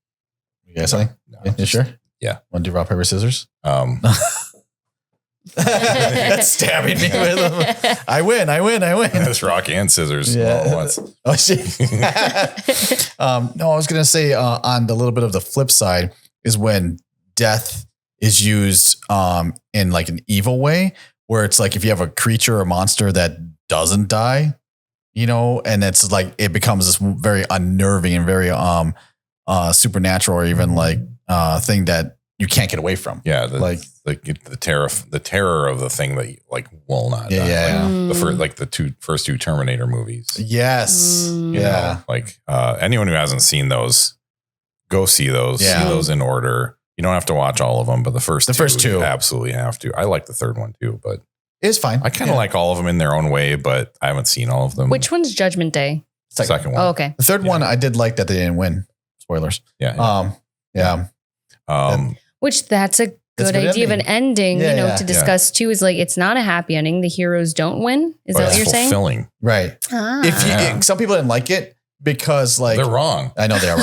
you got something? No, you sure? Yeah. Want to do rock, paper, scissors? Stabbing me with them. I win. It's rock and scissors all at once. Oh, shit. No, I was going to say on the little bit of the flip side is when death is used in like an evil way, where it's like if you have a creature or monster that doesn't die, you know, and it's like it becomes this very unnerving and very supernatural, or even like thing that you can't get away from. Yeah, the terror of the thing that like will not die. The first two Terminator movies. Yes. You know, like anyone who hasn't seen those, go see those. See those in order. You don't have to watch all of them, but the first two you absolutely have to. I like the third one too, but it's fine. I kind of like all of them in their own way, but I haven't seen all of them. Which one's Judgment Day? Second one. Oh, okay. The third one, I did like that they didn't win. Spoilers. Which that's a good idea of an ending, you know, to discuss too, is like, it's not a happy ending. The heroes don't win. Is that what you're saying? Fulfilling. Right. Some people didn't like it because like they're wrong. I know they are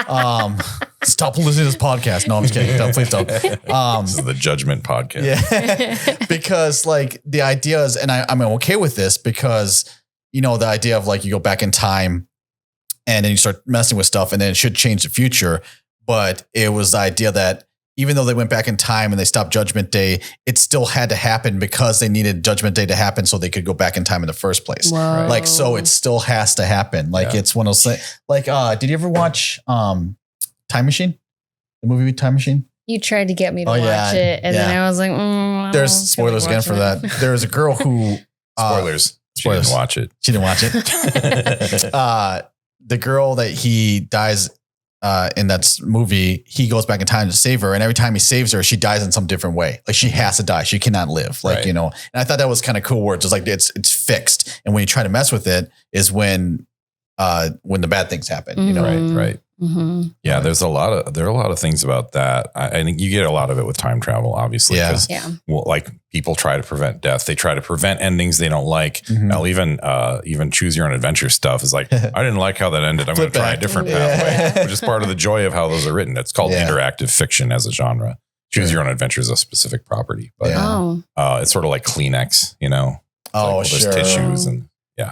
wrong. Stop listening to this podcast. No, I'm just kidding. No, please don't. This is the Judgment podcast. Yeah. Because like the idea is, and I'm okay with this because, you know, the idea of like you go back in time and then you start messing with stuff and then it should change the future. But it was the idea that even though they went back in time and they stopped Judgment Day, it still had to happen because they needed Judgment Day to happen so they could go back in time in the first place. Whoa. Like, so it still has to happen. Like it's one of those things. Like, did you ever watch Time Machine? The movie Time Machine? You tried to get me to watch it. And then I was like, there's spoilers again for that. There was a girl who spoilers. She didn't watch it. She didn't watch it. The girl that he dies in that movie, he goes back in time to save her. And every time he saves her, she dies in some different way. Like she has to die. She cannot live. Like, you know, and I thought that was kind of cool where it's just like, it's fixed. And when you try to mess with it is when the bad things happen, you know? Right. Mm-hmm. Yeah. There are a lot of things about that. I think you get a lot of it with time travel, obviously. Well, like people try to prevent death. They try to prevent endings they don't like. Mm-hmm. Now, even choose your own adventure stuff is like, I didn't like how that ended. I'm going to try a different pathway, which is part of the joy of how those are written. It's called interactive fiction as a genre. Choose your own adventure is a specific property, but it's sort of like Kleenex, you know? There's tissues and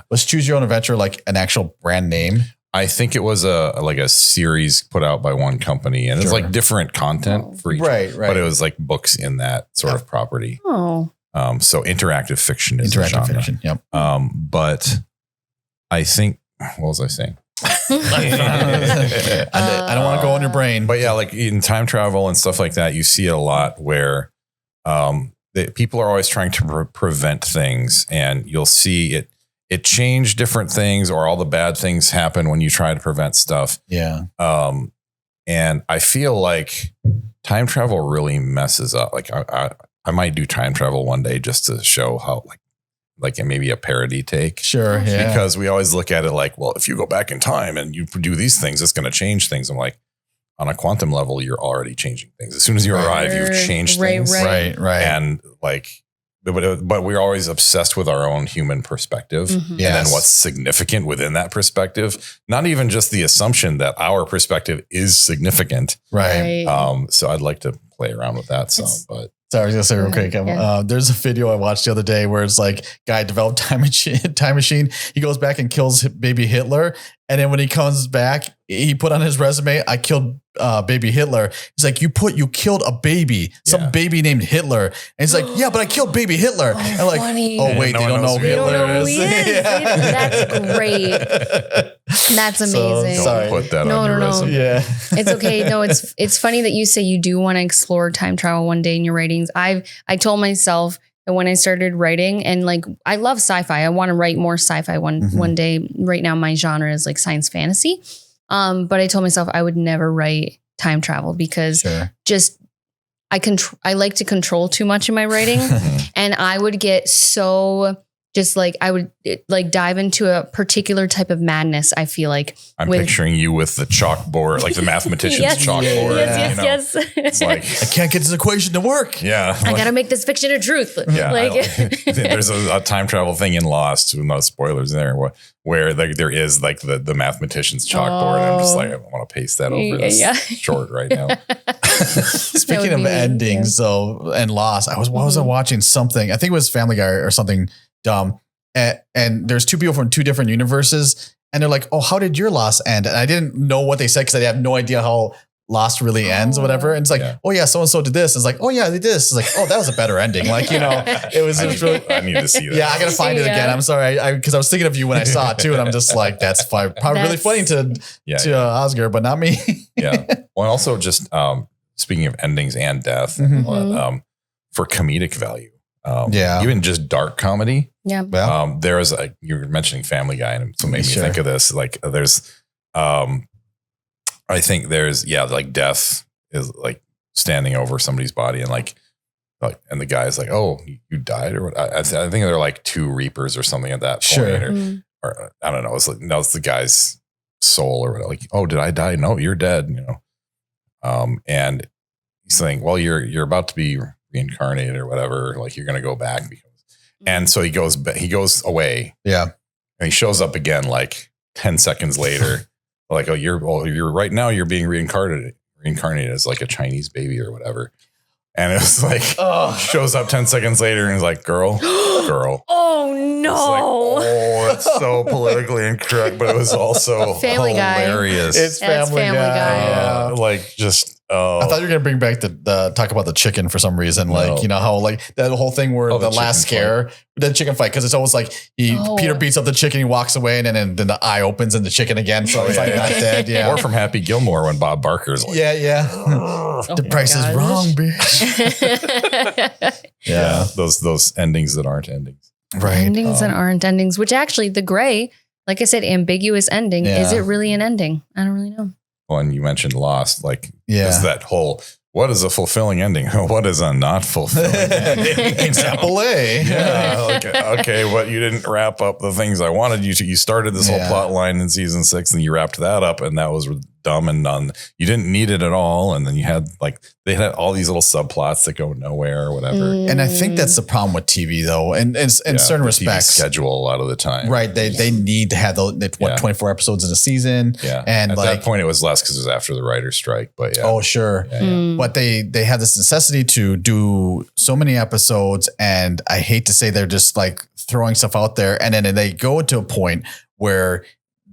Let's choose your own adventure, like an actual brand name. I think it was a series put out by one company, and it's like different content for each. Right. But it was like books in that sort of property. Oh. So interactive fiction is the genre. Fiction. Yep. But I think, what was I saying? I don't want to go on your brain, but yeah, like in time travel and stuff like that, you see it a lot where people are always trying to prevent things, and you'll see it. it changed different things, or all the bad things happen when you try to prevent stuff. Yeah. And I feel like time travel really messes up. Like I might do time travel one day just to show how like maybe a parody take. Sure. Yeah. Because we always look at it like, well, if you go back in time and you do these things, it's going to change things. I'm like, on a quantum level, you're already changing things. As soon as you arrive, you've changed things. Right. And like, but we're always obsessed with our own human perspective. Mm-hmm. And then what's significant within that perspective, not even just the assumption that our perspective is significant. Right. So I'd like to play around with that some, but. Sorry, I was gonna say real quick. There's a video I watched the other day where it's like guy developed time machine. He goes back and kills baby Hitler, and then when he comes back, he put on his resume, "I killed baby Hitler." He's like, "You killed a baby, some baby named Hitler," and he's like, "Yeah, but I killed baby Hitler." And like, funny. oh wait, they don't know who Hitler is. That's great. That's amazing. Don't put that on your resume. Yeah, it's okay. No, it's funny that you say you do want to explore time travel one day in your writings. I told myself that when I started writing, and like I love sci-fi, I want to write more sci-fi one day. Right now, my genre is like science fantasy. But I told myself I would never write time travel because I like to control too much in my writing, and I would get so. Just like I would like dive into a particular type of madness. I feel like I'm picturing you with the chalkboard, like the mathematician's chalkboard. Yes. It's like I can't get this equation to work. Yeah, I gotta make this fiction a truth. Yeah, there's a time travel thing in Lost. No spoilers there. Where there is like the mathematician's chalkboard. And I'm just like, I want to paste that over this short right now. Speaking of endings, though, and Lost, I was watching something. I think it was Family Guy or something dumb. And there's two people from two different universes, and they're like, "Oh, how did your Lost end?" And I didn't know what they said because I have no idea how Lost really ends or whatever. And it's like, "Oh yeah, so and so did this." It's like, "Oh yeah, they did this." It's like, "Oh, that was a better ending." Like, you know, it was just really. I need to see that. Yeah, I gotta find it again. I'm sorry, because I was thinking of you when I saw it too, and I'm just like, that's probably really funny to Oscar, but not me. Yeah. Well, also just speaking of endings and death, for comedic value. Even just dark comedy. Yeah. There's you were mentioning Family Guy, and so made me think of this. Like there's, I think there's, like death is like standing over somebody's body, and like, and the guy's like, "Oh, you died," or what? I think they're like two reapers or something at that point, or I don't know. It's like, no, it's the guy's soul or whatever. Like, "Oh, did I die? No, you're dead." You know, and he's saying, "Well, you're about to be reincarnated or whatever, like you're going to go back." And so he goes away. Yeah. And he shows up again like 10 seconds later. Like, you're right now you're being reincarnated as like a Chinese baby or whatever. And it was like, shows up 10 seconds later and he's like, girl. Oh no. It's so politically incorrect, but it was also Family hilarious. Guy. It's Family Guy. Like just, I thought you were going to bring back the talk about the chicken for some reason. Like, you know, how like that whole thing where the last scare, the chicken fight. Cause it's almost like Peter beats up the chicken, he walks away, and then the eye opens in the chicken again. So it's like not dead. Yeah. Or from Happy Gilmore when Bob Barker's like, the price is wrong, bitch. Those endings that aren't endings. Right. Endings that aren't endings, which actually the gray, like I said, ambiguous ending. Is it really an ending? I don't really know. Well, and you mentioned Lost, like, is that whole, what is a fulfilling ending? What is a not fulfilling ending? Example A. Okay, but you didn't wrap up the things I wanted you to. You started this whole plot line in season 6 and you wrapped that up, and that was dumb and none. You didn't need it at all. And then you had they had all these little subplots that go nowhere or whatever. And I think that's the problem with TV though. And in certain respects, TV schedule a lot of the time. Right. They need to have 24 episodes in a season. Yeah. And at that point it was less because it was after the writer's strike, but Oh, sure. But they had this necessity to do so many episodes. And I hate to say they're just like throwing stuff out there. And then they go to a point where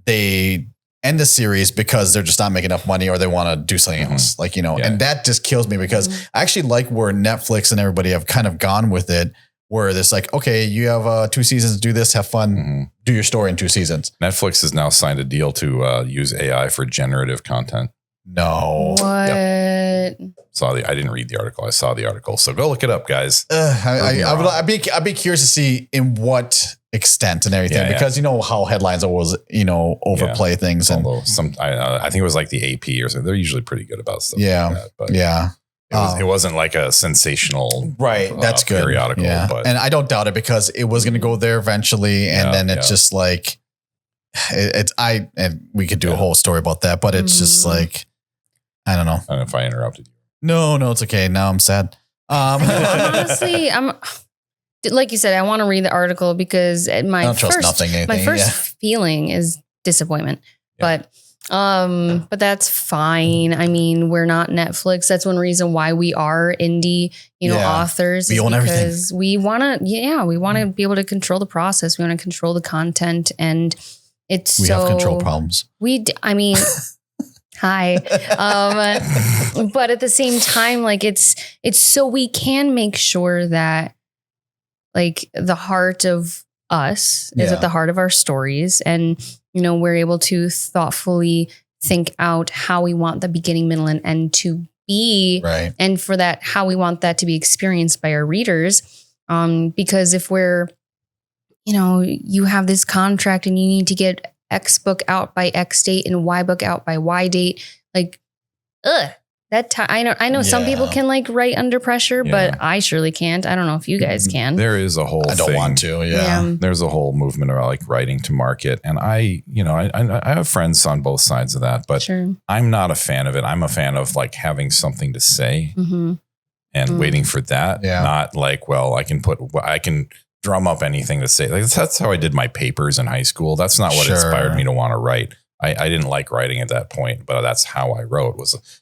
they end the series because they're just not making enough money or they want to do something else. Like, you know, and that just kills me because I actually like where Netflix and everybody have kind of gone with it, where it's like, okay, you have 2 seasons, do this, have fun, do your story in 2 seasons. Netflix has now signed a deal to use AI for generative content. No. What? Yep. I didn't read the article. I saw the article. So go look it up, guys. I'd be curious to see in what extent and everything because you know how headlines always, you know, overplay things. And I think it was like the AP or something. They're usually pretty good about stuff. Yeah. Like that, but it wasn't like a sensational that's good periodical. Yeah. But and I don't doubt it because it was going to go there eventually. And then it's just like, and we could do a whole story about that, but it's just like, I don't know. I don't know if I interrupted you. No, it's okay. Now I'm sad. Honestly, like you said, I want to read the article because my first feeling is disappointment, but that's fine. I mean, we're not Netflix. That's one reason why we are indie, authors. We own everything. We want to be able to control the process. We want to control the content, and we have control problems. Hi. But at the same time, like it's so we can make sure that like the heart of us is at the heart of our stories. And, we're able to thoughtfully think out how we want the beginning, middle, and end to be. Right. And for that, how we want that to be experienced by our readers. Because if we're, you have this contract and you need to get X book out by X date and Y book out by Y date. Like, that time. I know some people can like write under pressure, but I surely can't. I don't know if you guys can. There is a whole. I don't want to. Yeah. There's a whole movement about like writing to market, and I have friends on both sides of that, but I'm not a fan of it. I'm a fan of like having something to say and waiting for that. Yeah. Not like, well, I can drum up anything to say. Like that's how I did my papers in high school. That's not what inspired me to want to write. I didn't like writing at that point, but that's how I wrote.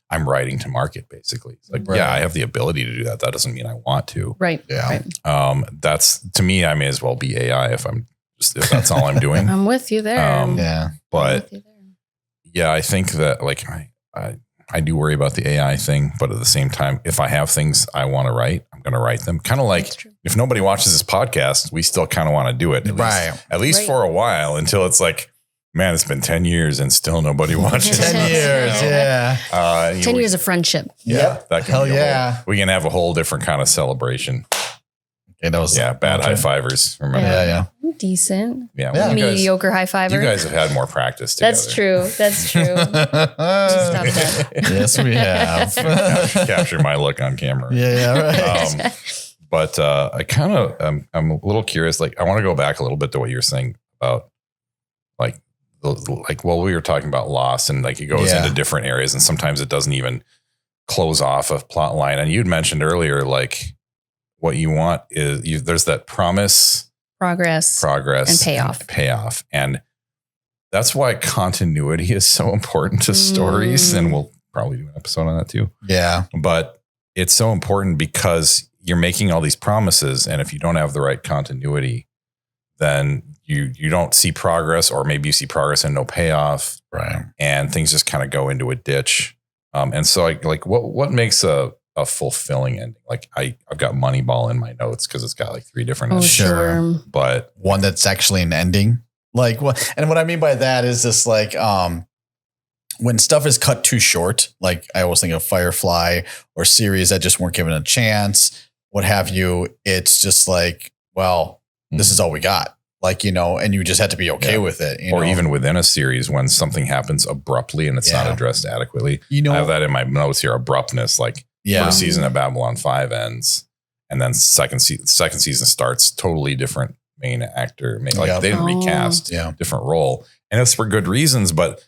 I'm writing to market basically. It's like, I have the ability to do that. That doesn't mean I want to. Right. Yeah. Right. That's to me. I may as well be AI if that's all I'm doing. I'm with you there. But I think that like I do worry about the AI thing, but at the same time, if I have things I want to write, I'm going to write them. Kind of like if nobody watches this podcast, we still kind of want to do it. At least for a while until it's like, man, it's been 10 years and still nobody watches. 10 years, yeah. 10 years of friendship. Yeah. That can we can have a whole different kind of celebration. And those bad high fivers. Remember? Yeah. Decent. Yeah. Mediocre high fiver. You guys have had more practice together. That's true. Yes, we have. Capture my look on camera. Right. But I kind of, I'm a little curious. Like, I want to go back a little bit to what you were saying about we were talking about loss and like it goes into different areas and sometimes it doesn't even close off a plot line. And you'd mentioned earlier, like what you want is there's that progress and payoff. And that's why continuity is so important to stories. And we'll probably do an episode on that too. Yeah. But it's so important because you're making all these promises. And if you don't have the right continuity, then you don't see progress, or maybe you see progress and no payoff. Right. And things just kind of go into a ditch. And so what makes a fulfilling ending? Like I've got Moneyball in my notes because it's got like 3 different endings. Sure. But one that's actually an ending. Like and what I mean by that is just like when stuff is cut too short, like I always think of Firefly or series that just weren't given a chance, what have you. It's just like, well, this is all we got. Like, and you just have to be okay with it. Or even within a series when something happens abruptly and it's not addressed adequately. I have that in my notes here, abruptness, like first season of Babylon 5 ends and then second season starts, totally different main actor. They didn't recast, different role. And it's for good reasons, but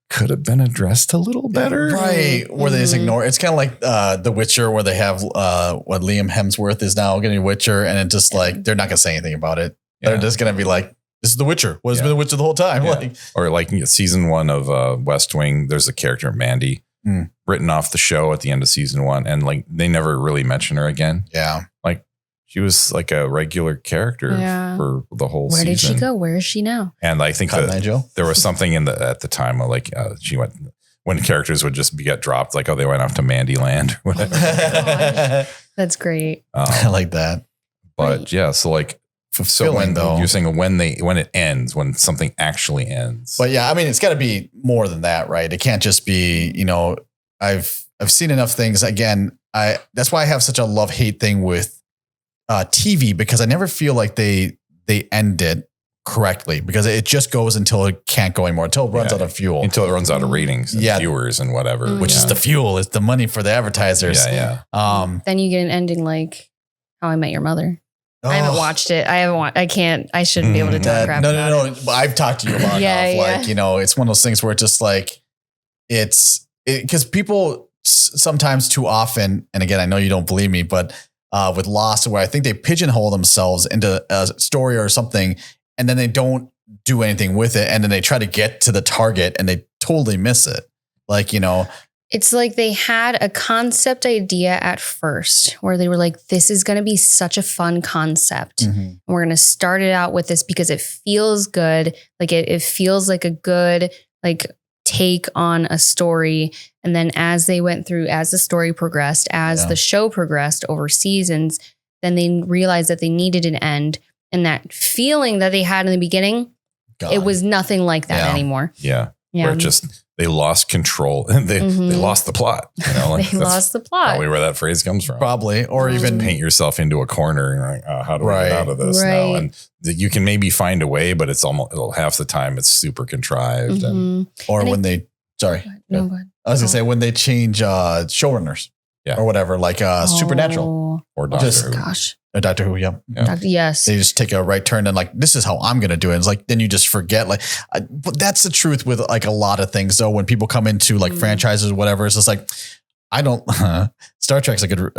could have been addressed a little better. Right. Where they just ignore. It's kind of like The Witcher where they have what Liam Hemsworth is now getting Witcher. And it's just like, they're not going to say anything about it. They're just going to be like, this is The Witcher. What has been The Witcher the whole time? Yeah. Or like season 1 of West Wing, there's a character, Mandy, written off the show at the end of season 1. And like, they never really mention her again. Yeah. Like she was like a regular character for the whole season. Where did she go? Where is she now? And I think there was something at the time of like, she went, when characters would just get dropped, like, oh, they went off to Mandyland or whatever. That's great. I like that. But so like, fulfilling though. You're saying when it ends, when something actually ends. But I mean, it's got to be more than that, right? It can't just be, I've seen enough things. Again, that's why I have such a love-hate thing with TV because I never feel like they they end it correctly, because it just goes until it can't go anymore, until it runs out of fuel, until it runs out of ratings and viewers and whatever, which is the fuel, is the money for the advertisers. Then you get an ending like How I Met Your Mother. I haven't watched it. I shouldn't be able to talk crap about it. But I've talked to you about like, you know, it's one of those things where it's just like, because people sometimes too often, and again, I know you don't believe me, but with Lost, where I think they pigeonhole themselves into a story or something, and then they don't do anything with it. And then they try to get to the target and they totally miss it. Like, you know, it's like they had a concept idea at first where they were like, this is going to be such a fun concept. And we're going to start it out with this because it feels good. Like it feels like a good, like, take on a story. And then as they went through, as the story progressed, as the show progressed over seasons, then they realized that they needed an end. And that feeling that they had in the beginning, it was nothing like that anymore. Yeah. Where it just, they lost control and they lost the plot. You know, like they lost the plot. Probably where that phrase comes from. Probably. Or even paint yourself into a corner and like, how do we get out of this now? And you can maybe find a way, but it's almost half the time it's super contrived. Or when they, sorry. No, go ahead. I was gonna say when they change showrunners or whatever, like Supernatural or Doctor Who. Doctor Who, yes. They just take a right turn and like, this is how I'm going to do it. It's like, then you just forget. Like, but that's the truth with like a lot of things. Though, when people come into like franchises or whatever, it's just like, I don't. Star Trek's a good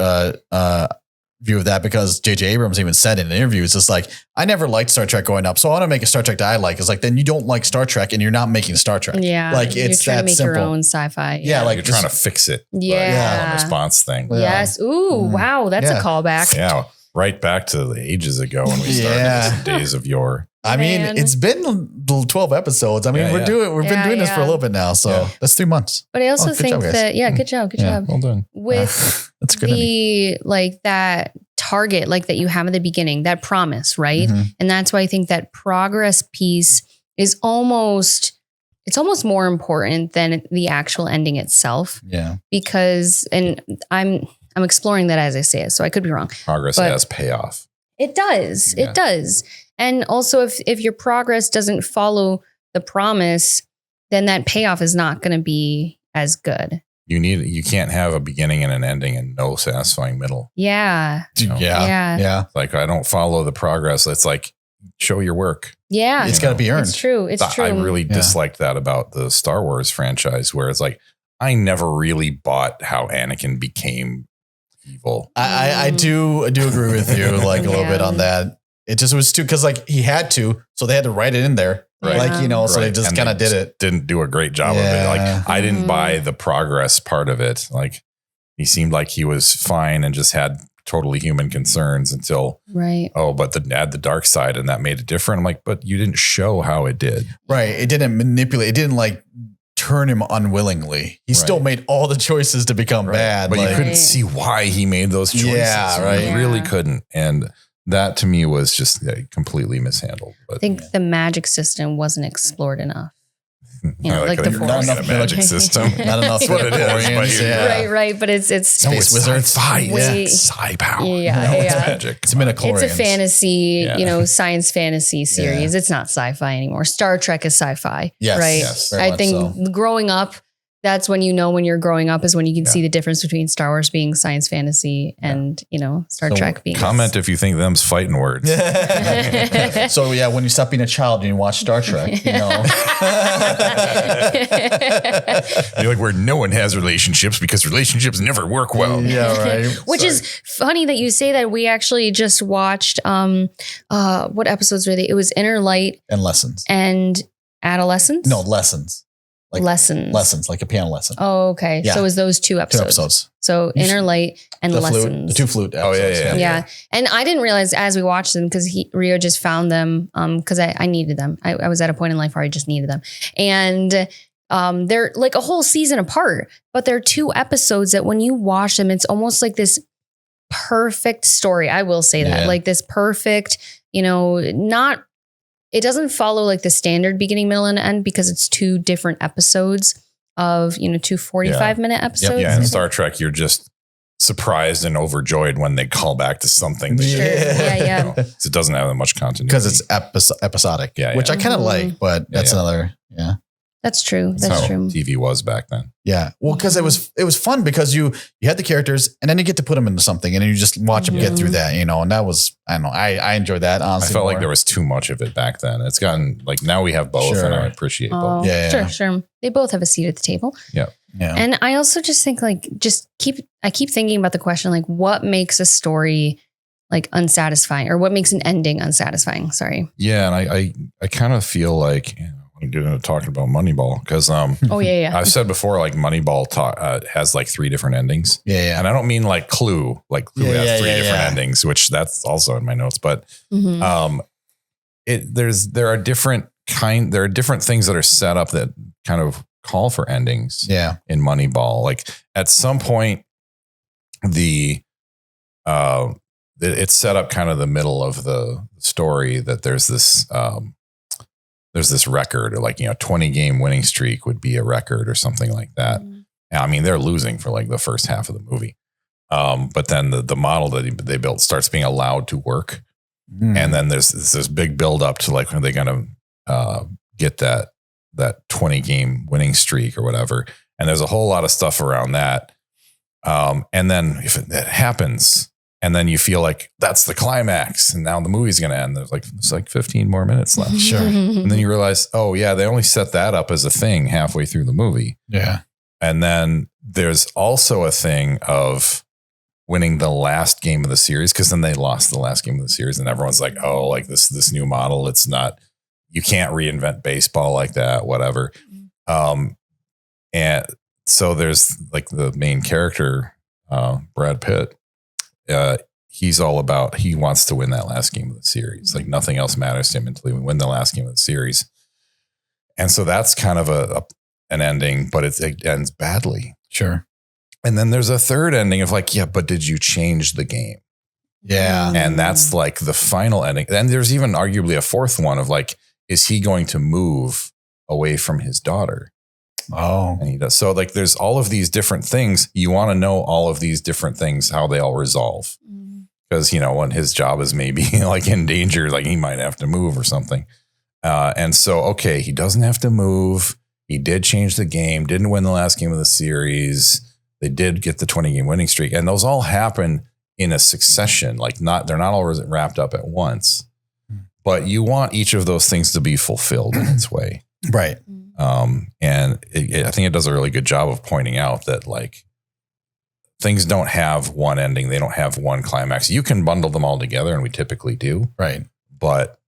view of that, because J.J. Abrams even said in an interview, it's just like, I never liked Star Trek growing up, so I want to make a Star Trek that I like. It's like, then you don't like Star Trek and you're not making Star Trek. Yeah, like it's you're trying that to make simple. Your own sci-fi. Yeah, like you're trying to fix it. Yeah, response thing. Yes. Ooh, wow, that's a callback. Yeah. Right back to the ages ago when we started this Days of Yore. I mean, it's been 12 episodes. I mean, we've been doing this for a little bit now. So that's 3 months. But I also think that, good job. Well done. With like that target, like that you have at the beginning, that promise, right? And that's why I think that progress piece is almost more important than the actual ending itself. Yeah. Because, and I'm exploring that as I say it, so I could be wrong. Progress has payoff. It does. Yeah. It does. And also if your progress doesn't follow the promise, then that payoff is not going to be as good. You can't have a beginning and an ending and no satisfying middle. Yeah. You know? Yeah. Like, I don't follow the progress. It's like, show your work. Yeah. It's got to be earned. It's true. It's true. I really disliked that about the Star Wars franchise, where it's like, I never really bought how Anakin became evil. I do agree with you like a little bit on that. It just was too, because like he had to, so they had to write it in there. Right. Like, you know, so they just kind of did it. Didn't do a great job of it. Like, I didn't buy the progress part of it. Like, he seemed like he was fine and just had totally human concerns until, but add the dark side and that made it different. I'm like, but you didn't show how it did. Right. It didn't manipulate. It didn't like turn him unwillingly. He still made all the choices to become bad. But you couldn't see why he made those choices. Yeah, right. You really couldn't. And that to me was just completely mishandled. But, I think the magic system wasn't explored enough. You know, like the Force. Not enough magic system. Not enough. That's what it is. Right. But it's Space Wizards. Psi power. It's magic. It's midichlorians. It's a fantasy, science fantasy series. It's not sci-fi anymore. Star Trek is sci-fi. Yes, right. Yes, I think growing up, that's when when you're growing up is when you can see the difference between Star Wars being science fantasy and, Star Trek being. Comment if you think them's fighting words. So when you stop being a child and you watch Star Trek, You're like, where no one has relationships because relationships never work well. Yeah, right. Which is funny that you say that. We actually just watched, what episodes were they? It was Inner Light and Lessons and Adolescence. No, Lessons. Like lessons, like a piano lesson. Oh, okay. Yeah. So it was those 2 episodes. So Inner Light and Lessons. The 2 flute episodes. Yeah. And I didn't realize as we watched them, because Rio just found them because I needed them. I was at a point in life where I just needed them. And they're like a whole season apart, but they're 2 episodes that when you watch them, it's almost like this perfect story. I will say that. Like this perfect, it doesn't follow like the standard beginning, middle, and end, because it's 2 different episodes of, 2 45-minute episodes. Yeah. In Star Trek, you're just surprised and overjoyed when they call back to something. Yeah. It doesn't have that much continuity because it's episodic. Which I kind of like, but that's another. Yeah. That's true. That's true. TV was back then. Yeah. Well, because it was fun because you had the characters and then you get to put them into something and then you just watch them get through that, and that was, I don't know. I enjoyed that. Honestly, I felt like there was too much of it back then. It's gotten like now we have both and I appreciate both. Sure. They both have a seat at the table. Yeah. And I also just think I keep thinking about the question, like what makes a story like unsatisfying or what makes an ending unsatisfying? Sorry. Yeah. And I kind of feel like, get into talking about Moneyball because I've said before like Moneyball has like 3 different endings. And I don't mean like Clue has 3 different endings, which that's also in my notes, but there are different things that are set up that kind of call for endings in Moneyball. Like at some point it's set up kind of the middle of the story that there's this record, or like, 20 game winning streak would be a record or something like that. I mean, they're losing for like the first half of the movie. But then the model that they built starts being allowed to work. And then there's this big build up to like, when they're going to get that 20 game winning streak or whatever. And there's a whole lot of stuff around that. And then if it happens, and then you feel like that's the climax and now the movie's going to end. There's like 15 more minutes left. Sure. And then you realize, oh yeah, they only set that up as a thing halfway through the movie. Yeah. And then there's also a thing of winning the last game of the series. Cause then they lost the last game of the series and everyone's like, oh, like this new model. It's not, you can't reinvent baseball like that, whatever. And so there's like the main character, Brad Pitt. He wants to win that last game of the series. Like nothing else matters to him until he win the last game of the series. And so that's kind of an ending, but it ends badly. Sure. And then there's a third ending of like, yeah, but did you change the game? Yeah. And that's like the final ending. And there's even arguably a fourth one of like, is he going to move away from his daughter? Oh, and he does. So like, there's all of these different things. You want to know all of these different things, how they all resolve. Because, when his job is maybe like in danger, like he might have to move or something. And so, okay, he doesn't have to move. He did change the game, didn't win the last game of the series. They did get the 20 game winning streak. And those all happen in a succession. Like they're not all wrapped up at once, but you want each of those things to be fulfilled in its way. Right. And I think it does a really good job of pointing out that like things don't have one ending. They don't have one climax. You can bundle them all together and we typically do. Right. But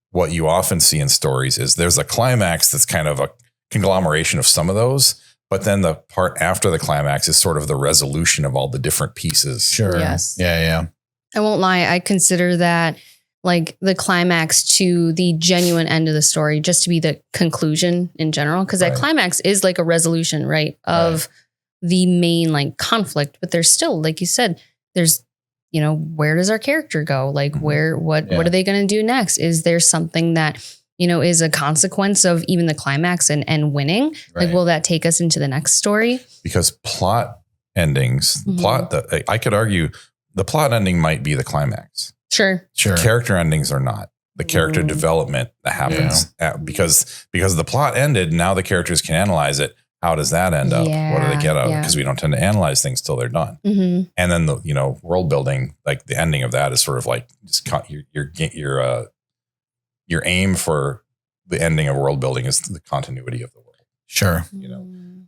what you often see in stories is there's a climax that's kind of a conglomeration of some of those, but then the part after the climax is sort of the resolution of all the different pieces. Sure. Yes. Yeah. I won't lie. I consider that like the climax to the genuine end of the story just to be the conclusion in general. Cause that climax is like a resolution, right? Of the main like conflict, but there's still, like you said, there's, where does our character go? Like what are they going to do next? Is there something that, is a consequence of even the climax and winning? Right. Like, will that take us into the next story? Because plot endings, I could argue the plot ending might be the climax. Sure. Character endings are not. The character development that happens because the plot ended. Now the characters can analyze it. How does that end up? What do they get out of it? Because we don't tend to analyze things till they're done. And then the world building, like the ending of that is sort of like just your aim for the ending of world building is the continuity of the world. Sure.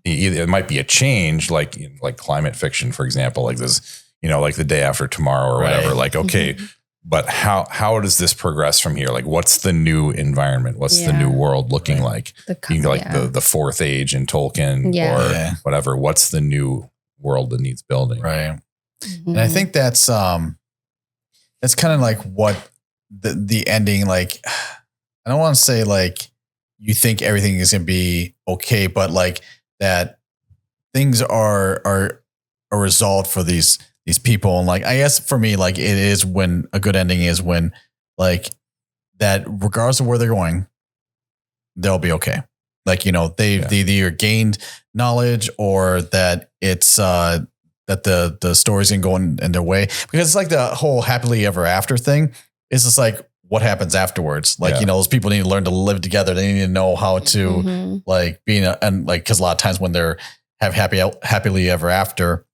It might be a change, like climate fiction, for example, like this, like the day after tomorrow or whatever. Like, okay. But how does this progress from here? Like, what's the new environment? What's the new world looking like? The fourth age in Tolkien or whatever. What's the new world that needs building? Right. And I think that's kind of like what the ending, like, I don't want to say like you think everything is going to be okay, but like that things are resolved for these people. And like, I guess for me, like it is when a good ending is when like that, regardless of where they're going, they'll be okay. Like, they either gained knowledge or that it's that the story's gonna go in their way, because it's like the whole happily ever after thing. It's just like, what happens afterwards? Like, those people need to learn to live together. They need to know how to like and like, cause a lot of times when they're happily ever after,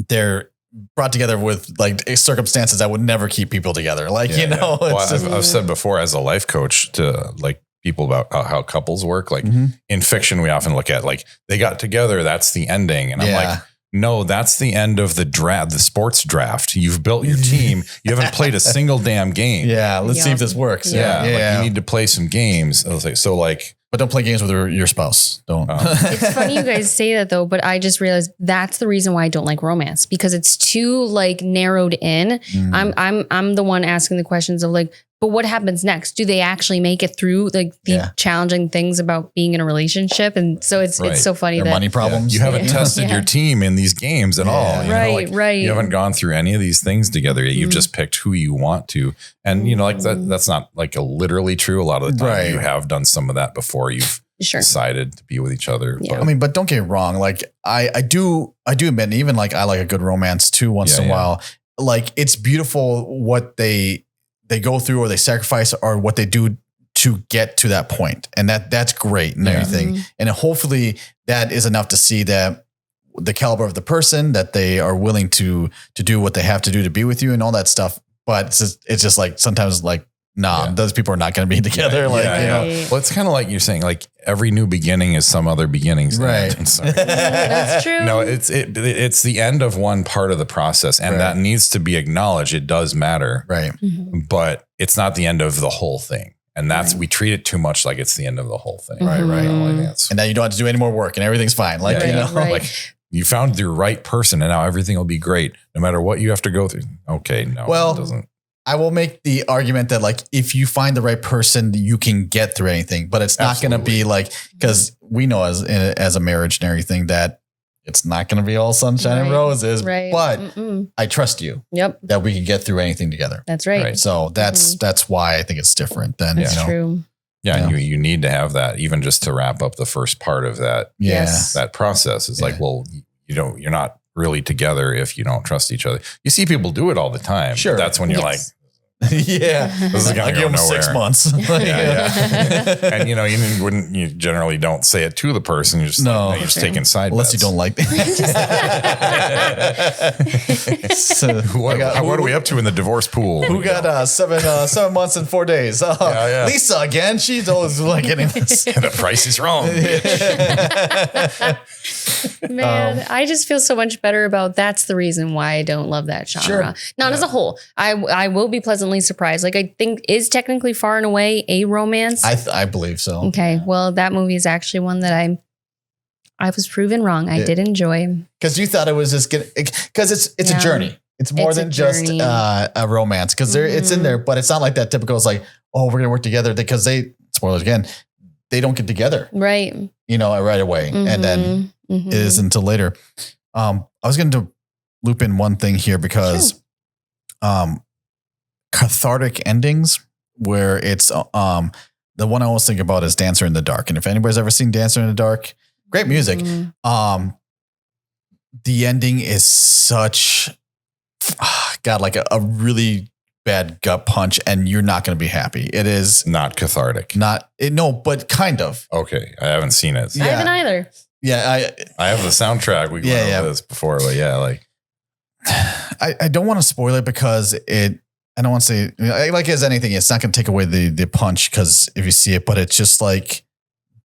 they're brought together with like circumstances that would never keep people together. Like, well, I've said before, as a life coach to like people about how couples work, like in fiction, we often look at like they got together, that's the ending. And I'm like, no, that's the end of the draft, the sports draft. You've built your team. You haven't played a single damn game. Yeah. Let's see if this works. Like you need to play some games. I was like, but don't play games with your spouse. Don't. It's funny you guys say that though, but I just realized that's the reason why I don't like romance, because it's too like narrowed in. I'm the one asking the questions of like, but what happens next? Do they actually make it through like the challenging things about being in a relationship? And so it's so funny that money problems. You haven't tested your team in these games at all. Right. You haven't gone through any of these things together yet. You've just picked who you want to. And like that's not like literally true. A lot of the time you have done some of that before you've decided to be with each other. Yeah. But don't get me wrong. Like I do admit, even like I like a good romance too once in a while. Like it's beautiful what they go through, or they sacrifice, or what they do to get to that point. And that's great and everything. And hopefully that is enough to see that the caliber of the person, that they are willing to do what they have to do to be with you and all that stuff. But it's just like, sometimes like, those people are not going to be together. Well, it's kind of like you're saying, like every new beginning is some other beginnings. Right. That's true. No, it's the end of one part of the process, and that needs to be acknowledged. It does matter. Right. But it's not the end of the whole thing. And that's, we treat it too much like it's the end of the whole thing. Right. And then you don't have to do any more work and everything's fine. Like, like you found your right person and now everything will be great no matter what you have to go through. Okay. No, it doesn't. I will make the argument that like, if you find the right person, you can get through anything, but it's not going to be like, because we know as a marriage and everything that it's not going to be all sunshine and roses, but I trust you that we can get through anything together. That's right. So that's why I think it's different than, true. Yeah. And you need to have that, even just to wrap up the first part of that. That process is like, well, you're not really together if you don't trust each other. You see people do it all the time. Sure. That's when you're like, this is going to go nowhere. 6 months. And you generally don't say it to the person. You're just you're just taking side unless bets. you don't like them. So what are we up to in the divorce pool? Who got 7 months and 4 days? Lisa again. She's always like getting this. The price is wrong. Man, I just feel so much better about that's the reason why I don't love that genre. Not as a whole. I will be pleasantly surprised. Like I think is technically far and away a romance. I believe so. Okay. Well, that movie is actually one that I was proven wrong. I did enjoy. Because you thought it was just good. Because it's a journey. It's more than just a romance. Because it's in there, but it's not like that typical. It's like, oh, we're going to work together because spoilers again, they don't get together. Right. Right away. And then it is until later. I was going to loop in one thing here because cathartic endings where it's the one I always think about is Dancer in the Dark. And if anybody's ever seen Dancer in the Dark, great music. The ending is such like a really bad gut punch, and you're not going to be happy. It is not cathartic. But kind of. Okay, I haven't seen it. I haven't either. Yeah, I have the soundtrack. We went over this before, but like I don't want to spoil it because I don't want to say like as anything, it's not going to take away the punch because if you see it, but it's just like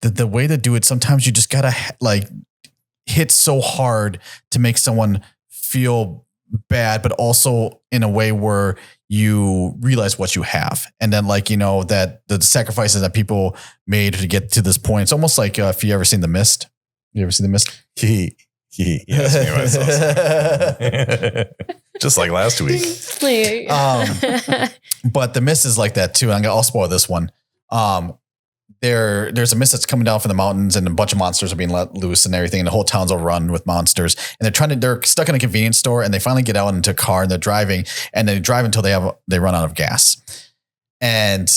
the way to do it. Sometimes you just gotta like hit so hard to make someone feel bad, but also in a way where you realize what you have. And then like, that the sacrifices that people made to get to this point. It's almost like if you ever seen The Mist. You ever seen The Mist? Just like last week. But The Mist is like that too. I'll spoil this one. There's a mist that's coming down from the mountains and a bunch of monsters are being let loose and everything. And the whole town's overrun with monsters. And they're stuck in a convenience store and they finally get out into a car and they're driving and they drive until they run out of gas. And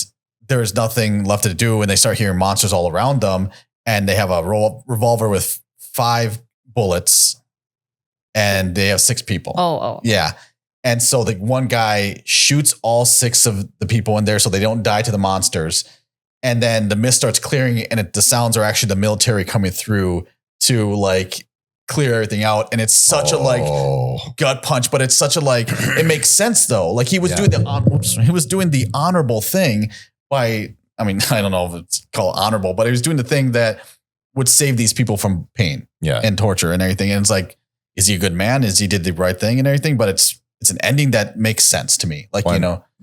there's nothing left to do. And they start hearing monsters all around them. And they have a revolver with 5 bullets and they have 6 people. Oh. Yeah. And so the one guy shoots all 6 of the people in there so they don't die to the monsters. And then the mist starts clearing and the sounds are actually the military coming through to like clear everything out. And it's such a like gut punch, but it's such a like, it makes sense though. Like he was doing the honorable thing by, I mean, I don't know if it's called honorable, but he was doing the thing that would save these people from pain and torture and everything. And it's like, is he a good man? Is he did the right thing and everything? But it's an ending that makes sense to me. Like,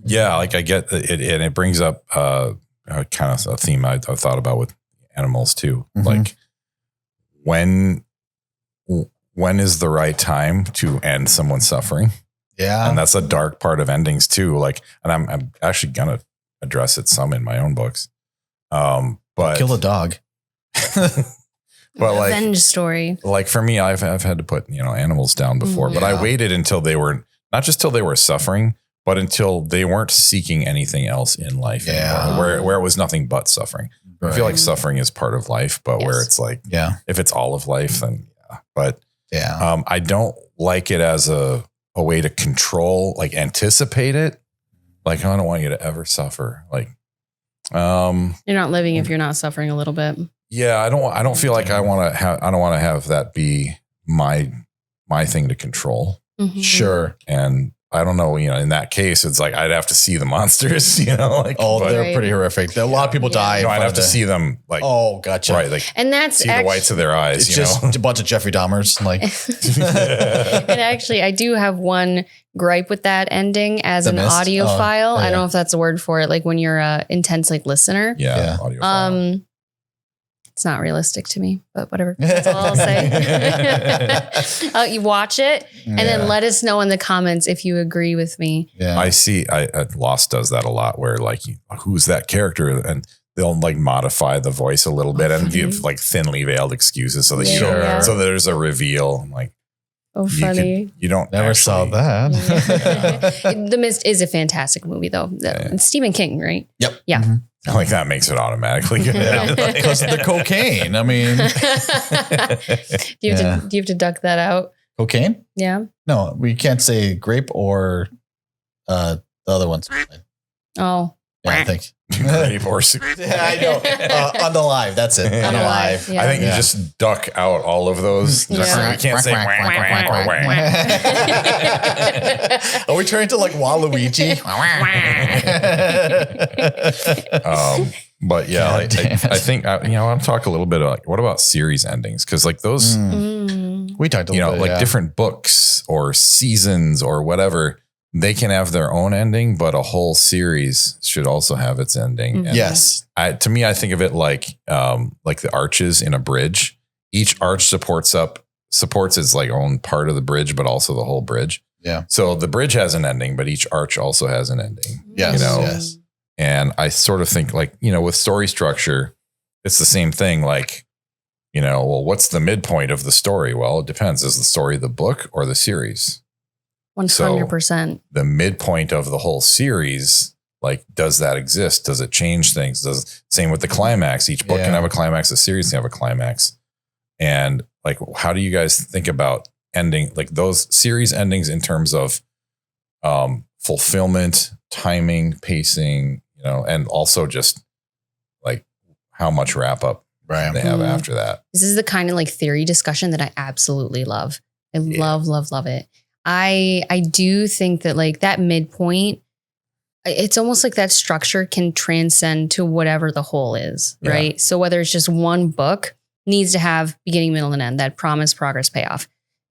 Yeah. Like I get it. And it brings up kind of a theme I've thought about with animals too. Mm-hmm. Like when is the right time to end someone's suffering? Yeah. And that's a dark part of endings too. Like, and I'm actually going to address it some in my own books. But kill a dog. But like revenge story. Like for me, I've had to put, animals down before, but I waited until they were not just till they were suffering, but until they weren't seeking anything else in life anymore, where it was nothing but suffering. Right. I feel like suffering is part of life, but where it's like, if it's all of life, then but I don't like it as a way to control, like anticipate it. Like, I don't want you to ever suffer. Like, you're not living if you're not suffering a little bit. Yeah, I don't feel like I don't want to have that be my thing to control. Mm-hmm. Sure. And I don't know, in that case, it's like, I'd have to see the monsters, they're pretty horrific. A lot of people die. I'd have to see them like, oh, gotcha. Right. Like, and that's see the whites of their eyes, it's just a bunch of Jeffrey Dahmers. Like, and actually I do have one gripe with that ending as an audio file. I don't know if that's a word for it. Like when you're a intense, like listener. Yeah. Audio file. It's not realistic to me, but whatever. That's all I'll say. You watch it and then let us know in the comments if you agree with me. Yeah. I see. Lost does that a lot where like, who's that character? And they'll like modify the voice a little bit and give like thinly veiled excuses so that you don't, so there's a reveal. I'm like, funny. You don't never saw that. The Mist is a fantastic movie though. It's Stephen King, right? Yep. Yeah. Mm-hmm. Like that makes it automatically good. Because of the cocaine. I mean, do you have to duck that out? Cocaine? Yeah. No, we can't say grape or the other ones. Oh. Yeah, I think. Grape or I know. On the live. That's it. On the live. Yeah. I think you just duck out all of those. You can't say. Are we turning to like Waluigi? But yeah, I think I want to talk a little bit about what about series endings? Because like those, we talked a little bit, like different books or seasons or whatever. They can have their own ending, but a whole series should also have its ending. Mm-hmm. And yes. To me, I think of it like the arches in a bridge. Each arch supports its like own part of the bridge, but also the whole bridge. Yeah. So the bridge has an ending, but each arch also has an ending. Yes. Yes. And I sort of think like, with story structure, it's the same thing. Like, well, what's the midpoint of the story? Well, it depends. Is the story the book or the series? 100%. So the midpoint of the whole series, like, does that exist? Does it change things? Same with the climax. Each book can have a climax. The series can have a climax. And like, how do you guys think about ending, like those series endings in terms of fulfillment, timing, pacing, and also just like how much wrap up they have after that? This is the kind of like theory discussion that I absolutely love. I love it. I do think that like that midpoint, it's almost like that structure can transcend to whatever the whole is, right? So whether it's just one book needs to have beginning, middle, and end, that promise, progress, payoff.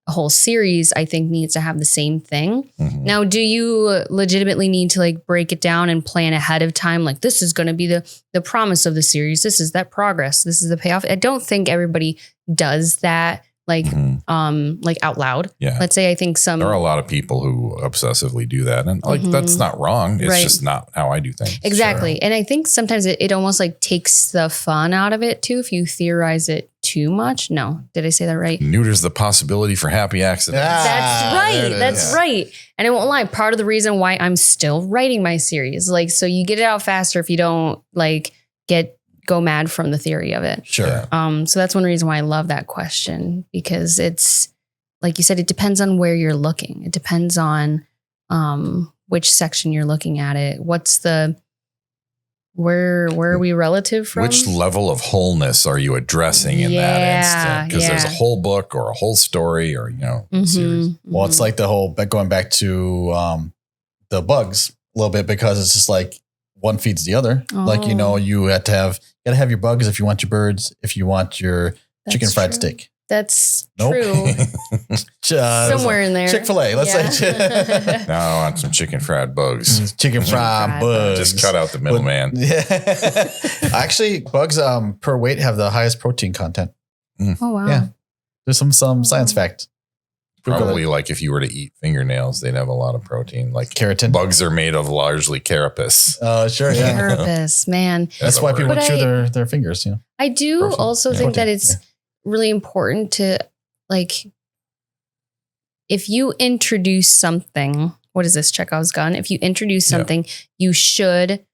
A whole series, I think, needs to have the same thing. Mm-hmm. Now, do you legitimately need to like break it down and plan ahead of time? Like, this is going to be the promise of the series. This is that progress. This is the payoff. I don't think everybody does that. Like, like out loud. Yeah. Let's say I think there are a lot of people who obsessively do that. And like, that's not wrong. It's just not how I do things. Exactly. Sure. And I think sometimes it almost like takes the fun out of it too. If you theorize it too much. No. Did I say that right? Neuters the possibility for happy accidents. That's right. That's right. And I won't lie. Part of the reason why I'm still writing my series, like, so you get it out faster if you don't like go mad from the theory of it. Sure. So that's one reason why I love that question, because it's like you said, it depends on where you're looking. It depends on which section you're looking at it. What's where are we relative from? Which level of wholeness are you addressing in that instant? Because there's a whole book or a whole story or, a series. Well, it's like the whole, going back to the bugs a little bit, because it's just like one feeds the other. Like, you gotta have your bugs if you want your birds, if you want your chicken fried steak. That's true. Somewhere in there. Chick-fil-A. Let's say. Now I want some chicken fried bugs. Chicken fried bugs. Just cut out the middleman. Yeah. Actually, bugs per weight have the highest protein content. Oh, wow. Yeah. There's some science fact. Probably like if you were to eat fingernails, they'd have a lot of protein. Like keratin. Bugs are made of largely carapace. Oh, sure. Yeah. Carapace, man. That's why people chew their fingers. I do also think that it's really important to, like, if you introduce something, what is this, Chekhov's gun? If you introduce something, you should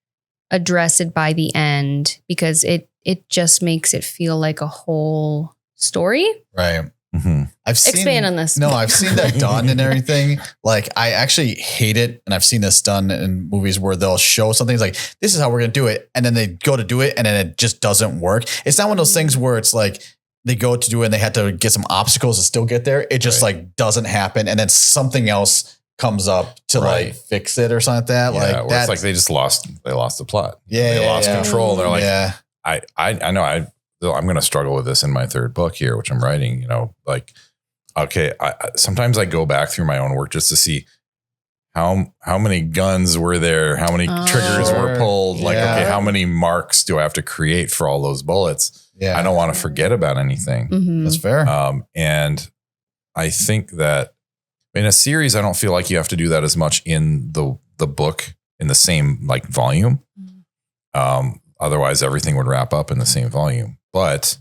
address it by the end, because it just makes it feel like a whole story. Right. Mm-hmm. Expand on this. No, I've seen that done and everything. Like, I actually hate it. And I've seen this done in movies where they'll show something like, this is how we're going to do it. And then they go to do it and then it just doesn't work. It's not one of those things where it's like, they go to do it and they had to get some obstacles to still get there. It just like doesn't happen. And then something else comes up to like fix it or something like that. Yeah, like it's like they lost the plot. Yeah. They lost control. They're like, I know I'm going to struggle with this in my third book here, which I'm writing, like, okay. Sometimes I go back through my own work just to see how many guns were there? How many triggers were pulled? Like, okay, how many marks do I have to create for all those bullets? Yeah. I don't want to forget about anything. Mm-hmm. That's fair. And I think that in a series, I don't feel like you have to do that as much in the book in the same like volume. Otherwise, everything would wrap up in the same volume. But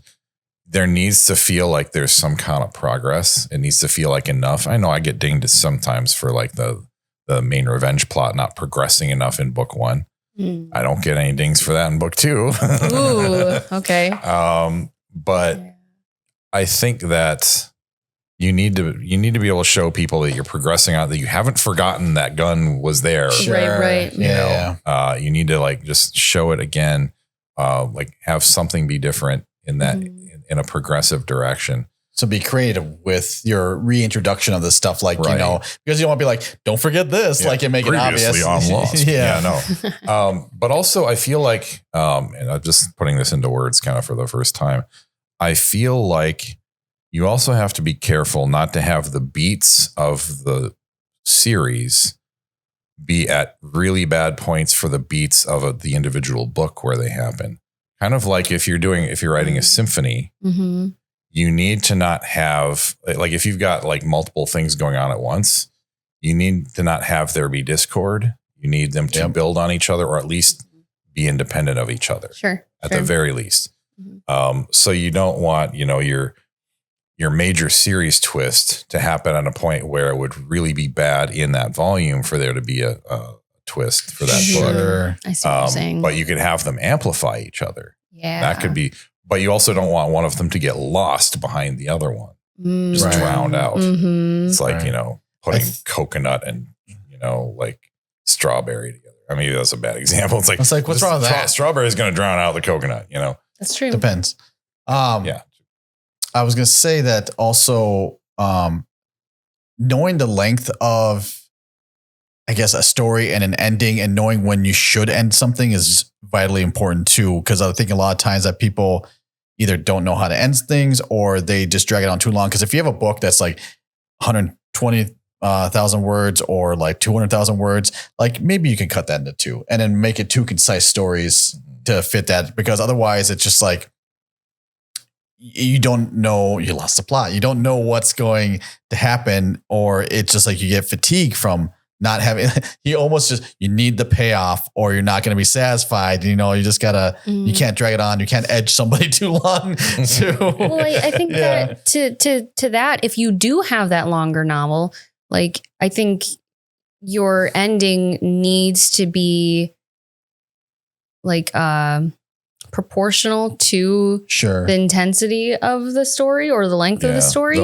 there needs to feel like there's some kind of progress. It needs to feel like enough. I know I get dinged sometimes for like the main revenge plot not progressing enough in book 1. I don't get any dings for that in book 2. Ooh, okay. But I think that you need to be able to show people that you're progressing out, that you haven't forgotten that gun was there. Sure. Right. You need to like just show it again, like have something be different in that in a progressive direction. So be creative with your reintroduction of this stuff, like, because you don't want to be like, don't forget this, like, and make it obvious. On Lost. No. But also I feel like, and I'm just putting this into words kind of for the first time, I feel like you also have to be careful not to have the beats of the series be at really bad points for the beats of the individual book where they happen. Kind of like if you're writing a symphony, you need to not have, like, if you've got like multiple things going on at once, you need to not have there be discord. You need them to build on each other, or at least be independent of each other. Sure. At the very least. So you don't want, your major series twist to happen at a point where it would really be bad in that volume for there to be a twist for that book. I see what you're saying. But you could have them amplify each other. Yeah. That could be, but you also don't want one of them to get lost behind the other one. Just drowned out. It's like, putting coconut and, like strawberry together. I mean, that's a bad example. It's like what's wrong with that? Strawberry is going to drown out the coconut, That's true. Depends. I was going to say that also, knowing the length of, I guess, a story and an ending, and knowing when you should end something is vitally important too. Because I think a lot of times that people either don't know how to end things, or they just drag it on too long. Because if you have a book that's like 120,000 words or like 200,000 words, like maybe you can cut that into 2 and then make it 2 concise stories to fit that. Because otherwise it's just like, you don't know, you lost the plot. You don't know what's going to happen, or it's just like you get fatigued from not having, you need the payoff, or you're not going to be satisfied. You just gotta, you can't drag it on. You can't edge somebody too long. Well, I think that to that, if you do have that longer novel, like, I think your ending needs to be like, proportional to the intensity of the story or the length of the story.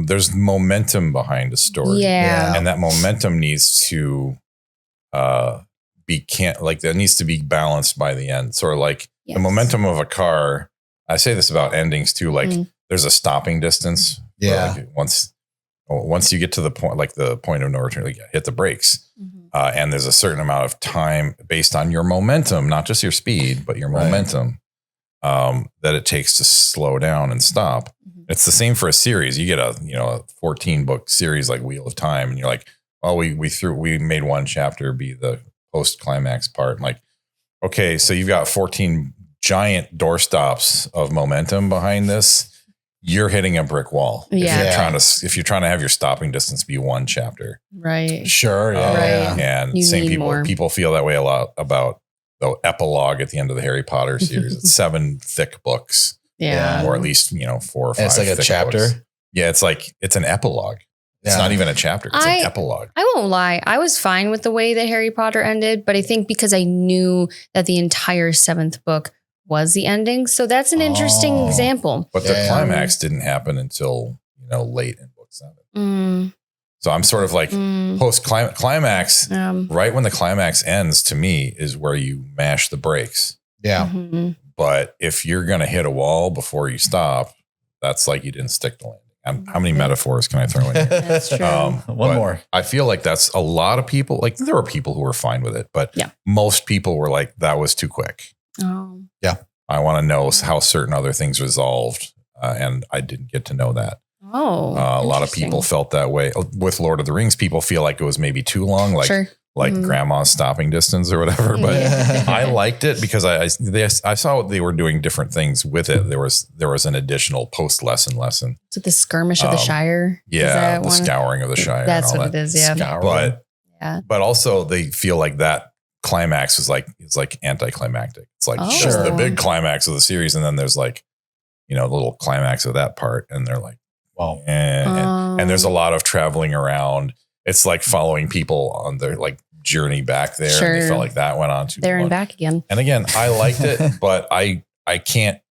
There's momentum behind a story. Yeah. And that momentum needs to that needs to be balanced by the end. Sort of like the momentum of a car. I say this about endings too. Like there's a stopping distance. Yeah. Like once you get to the point, like the point of no return, like hit the brakes. And there's a certain amount of time based on your momentum, not just your speed, but your momentum, that it takes to slow down and stop. It's the same for a series. You get a 14 book series like Wheel of Time, and you're like, well, we made one chapter be the post climax part. I'm like, okay, so you've got 14 giant doorstops of momentum behind this. You're hitting a brick wall. Yeah. If you're trying to have your stopping distance be one chapter. Right. Sure. Yeah. Right. And same people feel that way a lot about the epilogue at the end of the Harry Potter series. It's 7 thick books. Yeah. Or at least, 4 or 5. It's like a chapter. Books. Yeah. It's an epilogue. It's not even a chapter. It's an epilogue. I won't lie. I was fine with the way that Harry Potter ended, but I think because I knew that the entire 7th book was the ending. So that's an interesting example. But the climax didn't happen until, late in book 7. So I'm sort of like post climax, right when the climax ends to me is where you mash the brakes. Yeah. But if you're going to hit a wall before you stop, that's like you didn't stick the landing. How many metaphors can I throw in here? That's true. One more. I feel like that's a lot of people. Like there were people who were fine with it, but most people were like, that was too quick. Oh. Yeah. I want to know how certain other things resolved. And I didn't get to know that. Oh. A lot of people felt that way. With Lord of the Rings, people feel like it was maybe too long, like grandma's stopping distance or whatever. But I liked it because I saw they were doing different things with it. There was an additional post lesson. So the skirmish of the Shire. Yeah. The scouring of the Shire. That's what it is. Yeah. But also they feel like that climax is like anticlimactic. It's like just the big climax of the series, and then there's like the little climax of that part, and they're like, wow. And there's a lot of traveling around. It's like following people on their like journey back there. And they felt like that went on too there long. And back again. And again, I liked it, but I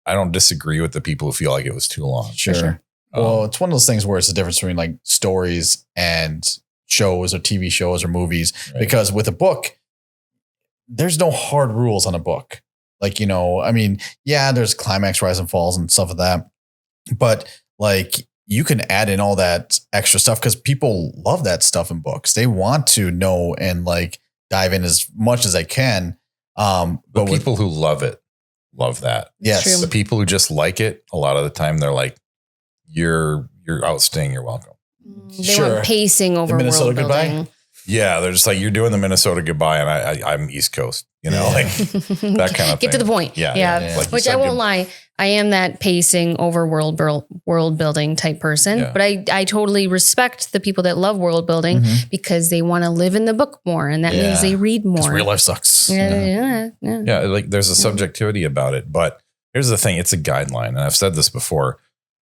don't disagree with the people who feel like it was too long. Sure. Well, it's one of those things where it's the difference between like stories and shows or TV shows or movies, because with a book, there's no hard rules on a book. Like, there's climax, rise and falls and stuff like that. But like you can add in all that extra stuff because people love that stuff in books. They want to know and like dive in as much as they can. But people who love it, love that. Yes. The people who just like it, a lot of the time they're like, you're outstaying your welcome. They want pacing over world building. Goodbye? Yeah, they're just like, you're doing the Minnesota goodbye, and I'm East Coast, like that kind of thing. Get to the point. Yeah. Like which I won't lie, I am that pacing over world building type person, but I totally respect the people that love world building because they want to live in the book more, and that means they read more. Real life sucks. Yeah. Like there's a subjectivity about it, but here's the thing: it's a guideline, and I've said this before.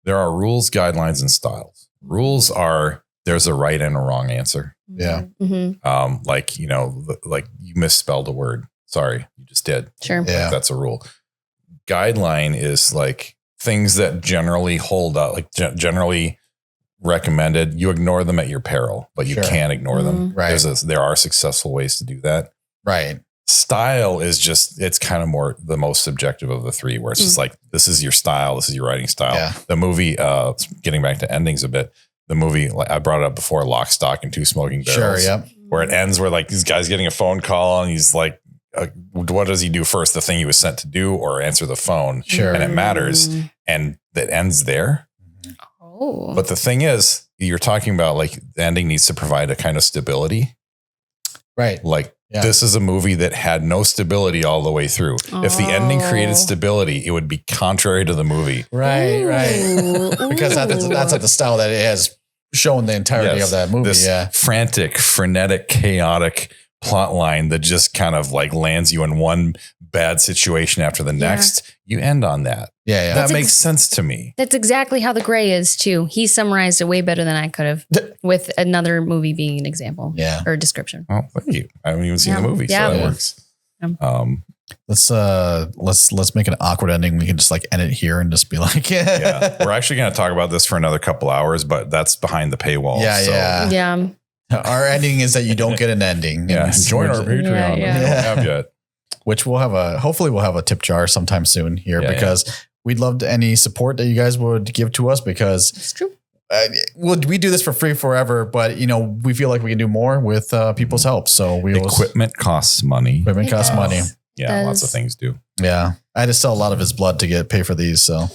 There are rules, guidelines, and styles. Rules are there's a right and a wrong answer. Yeah. Like you misspelled a word. Sorry, you just did. Sure. Yeah. Like, that's a rule. Guideline is like things that generally hold up, like generally recommended. You ignore them at your peril, but you can't ignore them. Right. There are successful ways to do that. Right. Style is just, it's kind of more the most subjective of the three, where it's just like, this is your style. This is your writing style. Yeah. The movie, getting back to endings a bit, the movie, like I brought it up before, Lock, Stock, and Two Smoking Barrels. Sure, yeah. Where it ends where like this guy's getting a phone call and he's like, what does he do first? The thing he was sent to do or answer the phone? Sure. And it matters. And that ends there. Oh. But the thing is, you're talking about like the ending needs to provide a kind of stability. Right. Like this is a movie that had no stability all the way through. If the ending created stability, it would be contrary to the movie. Right. Because that's like the style that it has shown the entirety of that movie. This frantic, frenetic, chaotic plot line that just kind of like lands you in one bad situation after the next. You end on that. Yeah. That makes sense to me. That's exactly how The Gray is too. He summarized it way better than I could have, with another movie being an example or description. Oh, thank you. I haven't even seen the movie, so that works. Let's make an awkward ending. We can just like end it here and just be like, yeah. We're actually going to talk about this for another couple hours, but that's behind the paywall. Yeah. Our ending is that you don't get an ending. Yeah. Join our Patreon. Yeah. We don't have yet. Which hopefully we'll have a tip jar sometime soon here because we'd love any support that you guys would give to us because it's true. We do this for free forever, but we feel like we can do more with people's help. So equipment costs money. Equipment costs money. Yeah, lots of things do. Yeah, I had to sell a lot of his blood to pay for these. So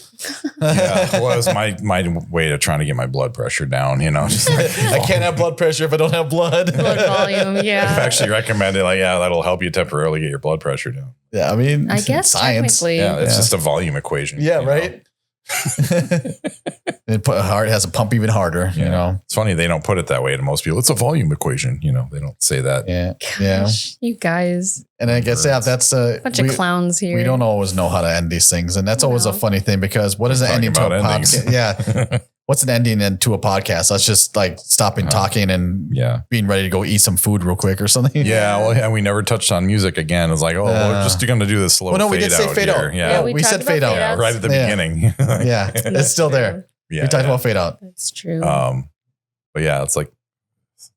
yeah, well, it was my way of trying to get my blood pressure down. Just I can't have blood pressure if I don't have blood. Blood volume. Yeah, I've actually recommended that'll help you temporarly get your blood pressure down. Yeah, I mean, I guess science. Technically. Yeah, it's just a volume equation. Yeah, right. Heart has a pump even harder. It's funny they don't put it that way to most people. It's a volume equation. They don't say that. Gosh, you guys. And I guess that's a bunch of clowns here. We don't always know how to end these things, and that's always a funny thing because what is an ending to a podcast? Yeah, what's an ending to a podcast? Let's just like stopping talking and being ready to go eat some food real quick or something. Yeah, well, we never touched on music again. It's like, we're just going to do this slow. We did say fade out. Yeah, we said fade out right at the beginning. Yeah, it's still there. Yeah, we talked about fade out. That's true. But yeah, it's like,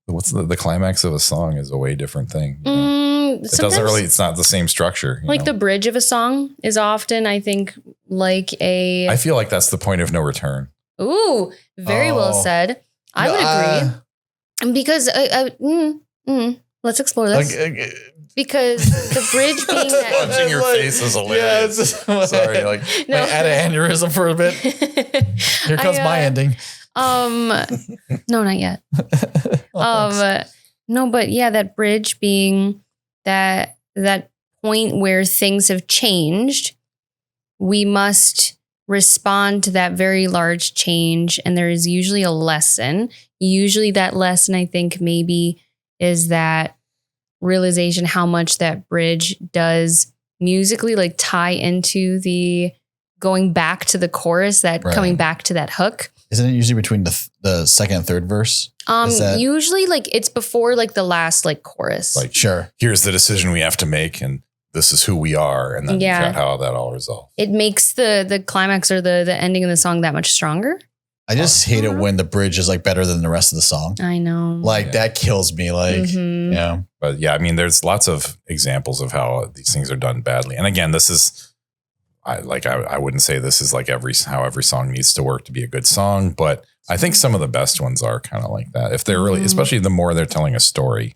what's the climax of a song is a way different thing. It doesn't really, it's not the same structure. Like the bridge of a song is often, I think, like I feel like that's the point of no return. Ooh, very well said. I would agree. Because let's explore this. Because the bridge being that punching your face is hilarious. Yeah, sorry, I had an aneurysm for a bit. Here comes my ending. No, not yet. No, but yeah, that bridge being that point where things have changed, we must respond to that very large change. And there is usually a lesson. Usually that lesson, I think, maybe is that realization how much that bridge does musically like tie into the going back to the chorus, coming back to that hook. Isn't it usually between the second and third verse? Usually like it's before like the last like chorus. Like, sure, here's the decision we have to make and this is who we are. And then how that all resolves. It makes the climax or the ending of the song that much stronger. I just hate it when the bridge is like better than the rest of the song. I know. Like that kills me. Like, yeah. But yeah, I mean, there's lots of examples of how these things are done badly. And again, this is, I wouldn't say this is like how every song needs to work to be a good song, but I think some of the best ones are kind of like that. If they're really, especially the more they're telling a story,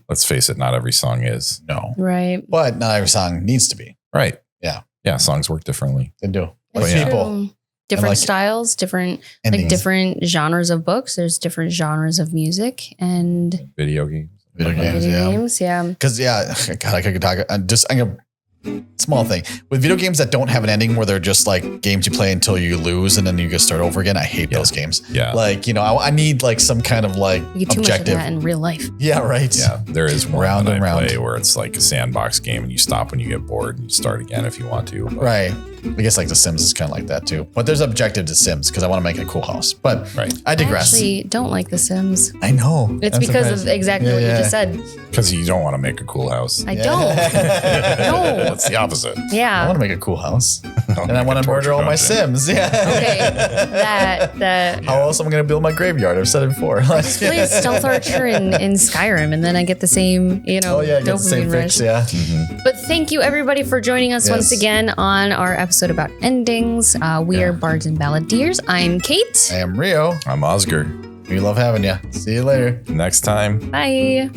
let's face it, not every song is. No. Right. But not every song needs to be. Right. Yeah. Yeah. Songs work differently. They do. Like people. Different styles, different endings. Like different genres of books. There's different genres of music and video games. Video games, yeah. Because God, I could talk. I'm gonna small thing with video games that don't have an ending where they're just like games you play until you lose and then you just start over again. I hate those games. Yeah, like I need like some kind of like you get too objective much of that in real life. Yeah, right. Yeah, there is one round and round play where it's like a sandbox game and you stop when you get bored and you start again if you want to. But. Right. I guess like The Sims is kind of like that too. But there's objective to Sims because I want to make a cool house. But I digress. I actually don't like The Sims. I know. It's because of exactly what you just said. Because you don't want to make a cool house. I don't. No. It's the opposite. Yeah. I want to make a cool house. And I want to murder all my Sims. Yeah. Okay. That. How else am I going to build my graveyard? I've said it before. Let's play Stealth Archer in Skyrim and then I get the same, get the same fix. Yeah. Mm-hmm. But thank you everybody for joining us once again on our episode about endings. We are Bards and Balladeers. I'm Kate. I am Rio. I'm Oscar. We love having you. See you later. Next time. Bye.